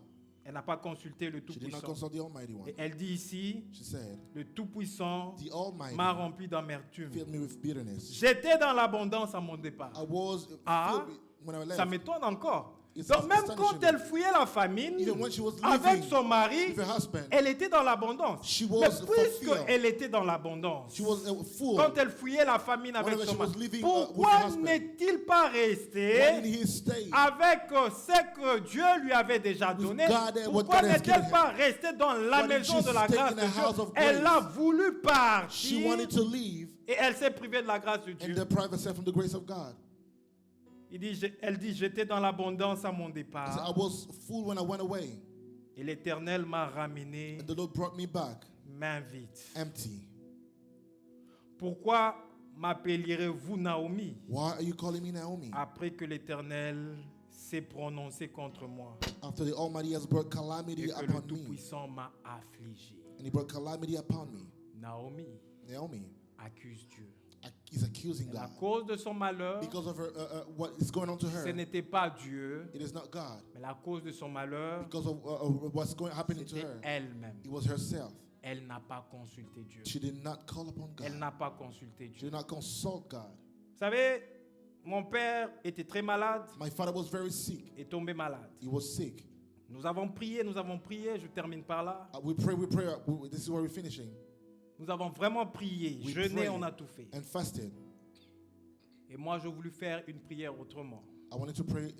Elle n'a pas consulté le She did not Tout-Puissant. consult the Almighty One. Et elle dit ici, She said, le Tout-Puissant the Almighty m'a rempli d'amertume. filled me with bitterness. J'étais dans l'abondance à mon départ. I was Ah, filled with, when I Ça left. m'étonne encore. It's Donc même astonishing quand elle fouillait la famine, Even when she was avec living son mari, with her husband, elle était dans l'abondance. she Mais was puisque fulfilled. elle était dans l'abondance, She was full. quand elle fouillait la famine avec Whenever son she was mari, living, with pourquoi her husband, n'est-il pas Why resté didn't he stay? avec ce que Dieu lui avait déjà donné? God and what Pourquoi God has given n'est-elle him? pas restée dans la Why didn't maison she de la stay grâce in de the house Dieu? of Elle grace? a voulu She partir wanted to leave et elle s'est privée de la grâce de and Dieu. deprive herself from the grace of God. Elle dit, j'étais dans l'abondance à mon He said, I départ was full when I went away, et l'Éternel m'a ramené and the Lord brought me back main vide. empty. Pourquoi m'appellerez-vous Naomi Why are you calling me Naomi? après que l'Éternel s'est prononcé contre moi After the Almighty has brought et calamity que le upon me, Tout-Puissant m'a affligé? and he brought calamity upon me. Naomi Naomi accuse Dieu. is accusing Et à God cause de son malheur, because of her, what is going on to ce her. n'était pas Dieu, It is not God. mais à cause de son malheur, Because of what's happening to c'était her, elle-même. it was herself. Elle n'a pas consulté Dieu. She did not call upon Elle God. n'a pas consulté She Dieu. did not consult God. Vous savez, mon père était très malade, My father was very sick. est tombé malade. He was sick. Nous avons prié, je termine par là. We pray. This is where we're finishing. Nous avons vraiment prié, We jeûné, prayed on a tout fait. and fasted. Et moi, je voulais faire une prière autrement. I wanted to pray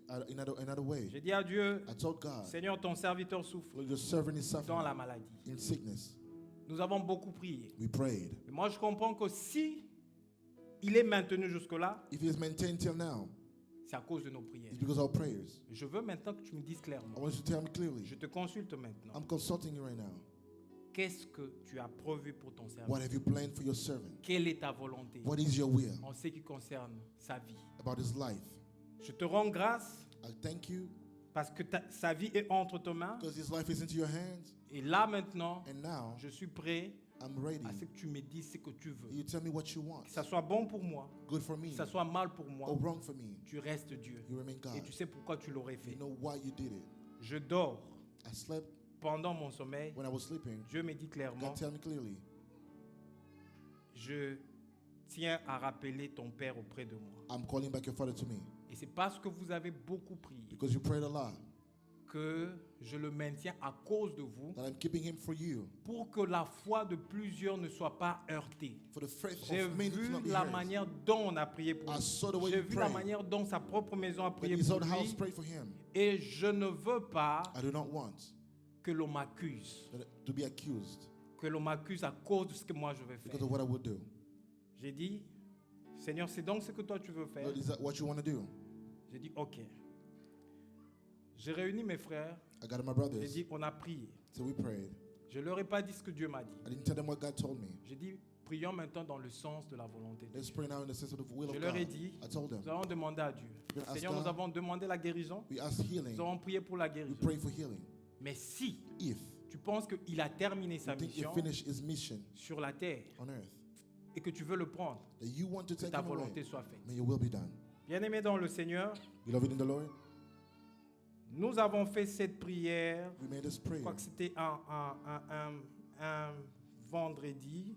in another way. J'ai dit à Dieu, I told God, Seigneur, ton serviteur souffre Lord, your servant is dans suffering la maladie. in sickness. Nous avons beaucoup prié. We prayed. Et moi, je comprends que si il est maintenu jusque-là, If he is maintained till now, c'est à cause de nos prières. it's because of our prayers. Je veux maintenant que tu me dises I clairement. want you to tell me clearly. Je te consulte maintenant. I'm consulting you right now. Qu'est-ce que tu as prévu pour ton What serviteur? have you planned for your servant? Quelle est ta volonté What is your will en ce qui concerne sa vie? about his life? Je te rends grâce I thank you parce que sa vie est entre tes mains. because his life is into your hands. Et là maintenant, And now je suis prêt I'm ready. à ce que tu me dises ce que tu veux. You tell me what you want. Que ça soit bon pour moi, Good for me que ça soit mal pour moi, or wrong for me. tu restes Dieu. You remain Et God. tu sais pourquoi tu l'aurais You fait. know why you did it. Je dors I slept pendant mon sommeil. when I was sleeping. Dieu me dit clairement, God tell me clearly, je tiens à rappeler ton Père auprès de moi. I'm calling back your father to me Et c'est parce que vous avez beaucoup prié because you prayed a lot que je le maintiens à cause de vous that I'm keeping him for you, pour que la foi de plusieurs ne soit pas heurtée. for the faith J'ai of many to vu not be la hurt. manière dont on a prié pour I lui. saw the way J'ai you vu la prayed. manière dont sa propre maison a That prié his pour own house lui. prayed for him. Et je ne veux pas I do not want que l'on m'accuse. to be accused Que l'on m'accuse à cause de ce que moi je vais faire. because of what I would do. J'ai dit, Seigneur, c'est donc ce que toi tu veux faire. Lord, is that what you want to do? J'ai dit, ok. J'ai réuni mes frères. I got my J'ai brothers, dit, on a prié. so we prayed. Je ne leur ai pas dit ce que Dieu m'a dit. I didn't tell them what God told me. J'ai dit, prions maintenant dans le sens de la volonté de Let's Dieu. pray now in the sense of the will Je of leur ai God. dit, I told them, nous allons demander à Dieu. We're gonna ask Seigneur, nous God. avons demandé la guérison. We ask healing. Nous avons prié pour la We guérison. pray for healing. Mais si If tu penses qu'il a terminé sa you think he mission finished his mission sur la terre on earth, et que tu veux le prendre, that you want to que take ta him away, volonté soit faite. may your will be done. Bien-aimés dans le Seigneur, Beloved in the Lord, nous avons fait cette prière. we made this Je prayer. crois que c'était un vendredi,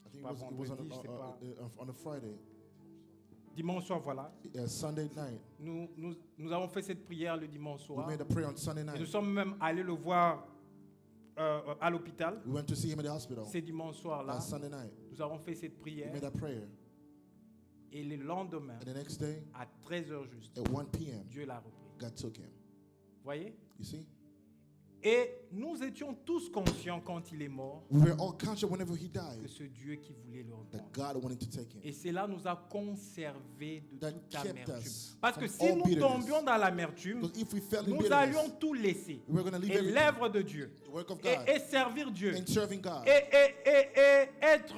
I think pas it was vendredi, je sais pas. on a Friday, dimanche soir, voilà. Sunday night. Nous avons fait cette prière le dimanche We soir. made a prayer on Sunday Et nous night. sommes même allés le voir à l'hôpital. We went to see him at the hospital C'est dimanche soir-là. last Sunday night. Nous avons fait cette We prière. made a prayer. Et le lendemain, And the next day, à 13h juste, at 1 p.m., Dieu l'a repris. God took him. Voyez? You see? Et nous étions tous conscients quand il est mort We were all conscious whenever he que died ce Dieu qui voulait le that reprendre. God wanted to take him. Et cela nous a conservé de That toute kept amertume. us Parce que from si all nous bitterness. tombions dans l'amertume, Because if we fell in nous bitterness, allions tout laisser. we were going to leave Et everything, l'œuvre de Dieu. the work of God, Et servir Dieu. and serving God. Et être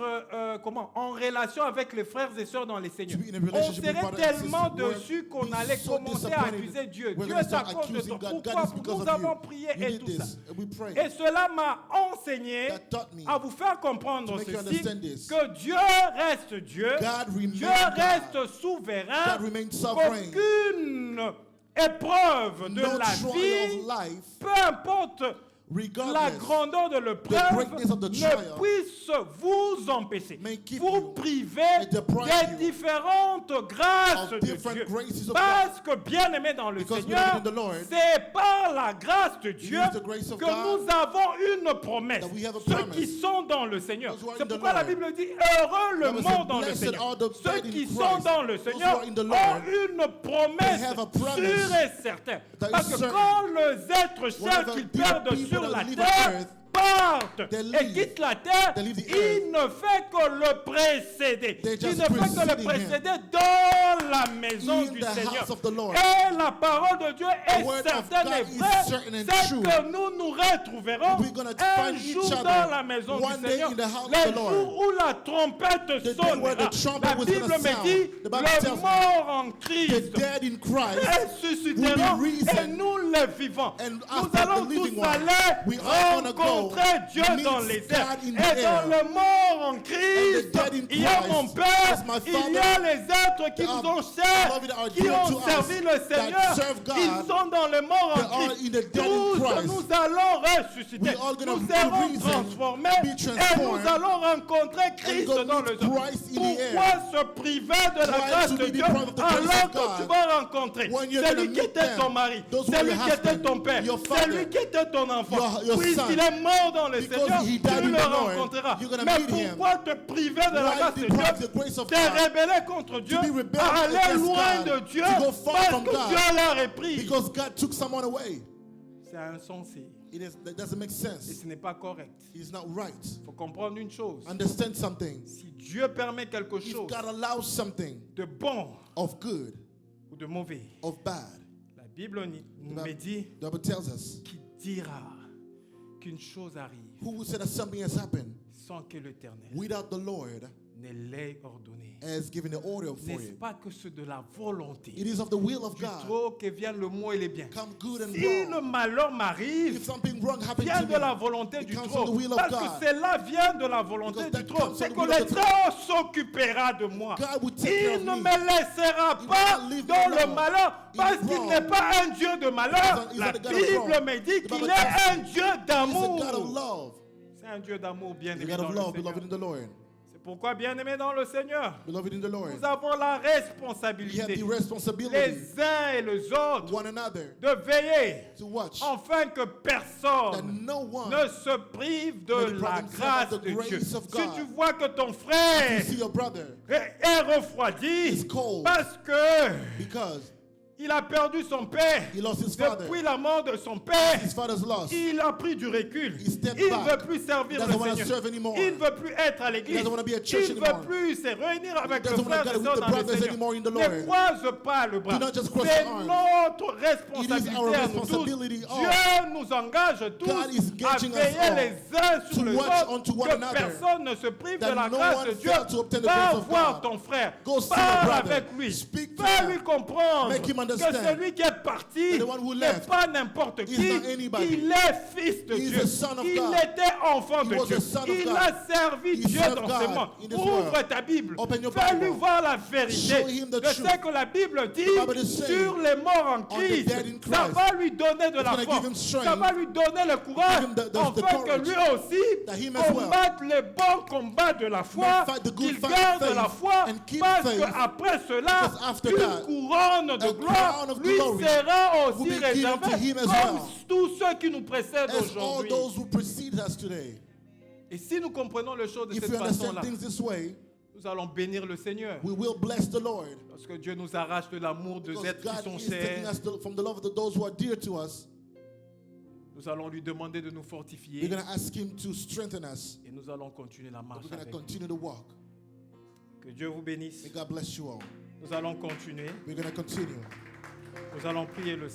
en relation avec les frères et sœurs dans les Seigneurs. To be in a On relationship with serait brothers and tellement sisters, we're dessus qu'on being allait so commencer à disappointed. accuser Dieu. We're Dieu gonna est à start cause de accusing toi. God. God Pourquoi is because nous of avons you. prié You et did tout ça. this, and we prayed. Et cela m'a enseigné That taught me à vous faire comprendre to make you ceci, understand this. que Dieu reste Dieu, God remains Dieu God. reste souverain, God remains sovereign. qu'aucune épreuve de no la trial vie, of life, peu importe la regardless, grandeur de l'épreuve, greatness of the ne trial puisse vous empêcher, may keep vous you priver and deprive des you différentes grâces of de different Dieu. graces of Parce que, bien aimé dans le Because Seigneur, beloved in the Lord, c'est par la grâce de Dieu is the grace of que God nous avons une promesse. that we have a Ceux promise. qui sont dans le Seigneur. Those who are C'est in the pourquoi la Lord. Bible dit heureux le Bible mort says, dans le "Blessed Seigneur." are the Ceux dead in qui Christ. sont dans le Those who Seigneur are in the ont Lord, une promesse they have a promise sûre et certaine. that is Parce que certain. quand les êtres chers Whenever qu'ils the perdent people sur that la live on terre earth, partent they et leave. quittent la terre, They leave the il ne fait que le précéder. They Il just ne fait que le preceding him. précéder dans la maison In du the Seigneur. house of the Lord. Et la parole de Dieu est word of certaine et God is vraie. certain and C'est true. que nous retrouverons We're gonna un find jour each other dans la maison one du day Seigneur. in the house of Les the Lord. jours où la trompette The day where sonnera. the trumpet La was Bible gonna me sound. dit, The Bible les tells me, morts en The Christ dead in Christ ressusciteront will be risen. et nous les vivants. And Nous after allons the living tous one, aller we are gonna go rencontrer Dieu meet dans les airs. God in Et the dans air. le mort en Christ, dead in il y a Christ, mon Père, as my il y Father, a les êtres qui that nous are ont chers, beloved, that are qui dear ont to us, servi le that Seigneur. serve God. Ils sont dans le mort They en are Christ. in the dead in Tous Christ. nous allons ressusciter. We are gonna Nous be serons risen, transformés be et transformed, nous allons rencontrer Christ go dans meet le ciel. Christ in the Pourquoi air? se priver de la Why grâce to de be Dieu deprived of the grace alors of que God? tu vas rencontrer When you're celui gonna qui meet était them, ton mari, those who are celui your qui était husband, ton père, your father, celui qui était ton enfant. your Puisqu'il son. est mort dans le Because Seigneur, he died tu in le the Lord, rencontreras. you're gonna Mais meet him. pourquoi te priver de la Why grâce de deprive Dieu? the grace of T'es God? rebellé contre Dieu, be rebellious à aller against loin God, de Dieu, to go far parce from que God. Dieu l'a repris. Because God took someone away. C'est insensé That doesn't make et sense. ce n'est pas correct. It's not right. Il faut comprendre une chose. Understand something. Si Dieu permet quelque If chose God allows something de bon of good, ou de mauvais, of bad, la Bible nous the dit the Bible tells us, qui dira qu'une chose arrive who will say that something has happened sans que l'Éternel without the Lord ne l'ait ordonné. has given the order for N'est-ce it? pas que c'est de la volonté It is of the will of du God. trop que vienne le mot et les biens. Come good and Si le wrong. malheur m'arrive, If something wrong happens vient to de la me, volonté it du comes trop. from the will of Parce que God. cela vient de la volonté Because du that trop. comes C'est from que the will le of the trop s'occupera de moi. God will take care Il of ne me. me laissera will pas not leave me dans le alone. malheur parce In qu'il wrong. n'est pas un Dieu de malheur. He's La not a God of Bible wrong. me dit The qu'il Bible est tells un Dieu He's a d'amour. God of love. C'est un Dieu d'amour bien He's a aimé God dans of le love, beloved in Seigneur. the Lord. C'est pourquoi bien aimé dans le Seigneur, Beloved in the Lord. nous avons la We have responsabilité, the responsibility, les uns et les autres, one another, de veiller to watch afin que that personne no one ne se prive de may deprive la himself grâce of the de Dieu. grace of Si God. tu vois que ton you frère see your brother est refroidi is cold parce que because il a perdu son père he lost his father. depuis la mort de son père, His father's lost. il a pris du recul. He stepped Il ne back. veut plus servir He doesn't le wanna Seigneur. serve anymore. Il ne veut plus être à He l'église. doesn't wanna be at church Il ne anymore. veut plus se réunir avec He le doesn't wanna frère et gather sœurs with the dans le brothers Seigneur. anymore in the Ne Lord. croise pas le bras. Do not just cross C'est your arms. notre It is responsabilité our à nous tous. responsibility all. Dieu nous engage tous God is à engaging us veiller all les uns sur to les watch autres, unto one que another, personne ne se prive de that la no grâce one de Dieu. fail to obtain the Va grace of voir God. ton frère. Go see your Parle brother. avec lui. Speak to Fais-lui him. comprendre Make him que understand. celui qui est parti The one who n'est left pas n'importe is qui. not anybody. Il est fils de He is Dieu. the son of Il God. était enfant He de was Dieu. the son of Il God. a servi He Dieu served dans God ce monde. in this Ouvre world. ta Bible. Open your Fais-lui Bible. voir la vérité. Show him the Je truth. sais que la Bible dit The Bible is saying, sur les morts en Christ. dead in Ça Christ. va lui donner de It's la gonna force. give him strength. Ça va lui donner le courage Give him the afin que courage. lui aussi That he as well combatte les bons combats de la foi. may fight the good Qu'il fight garde of faith la foi and keep parce faith. qu'après cela, Because after une that, couronne de a gloire crown of lui glory sera aussi will be given réservée to him as comme well. tous ceux qui nous précèdent as all aujourd'hui. those who precede us today. Et si nous comprenons les choses de If cette we understand façon-là, things this way, nous allons bénir le Seigneur. we will bless the Lord. Parce que Dieu nous arrache de l'amour de Because êtres qui God sont is taking chers. us from the love of those who are dear to us. Nous allons lui demander de nous We're fortifier. going to ask Him to strengthen us. Et nous allons continuer la marche We're going to avec lui. continue to walk. Que Dieu vous bénisse. May God bless you all. Nous allons continuer. We're going to continue. Nous allons prier le Seigneur.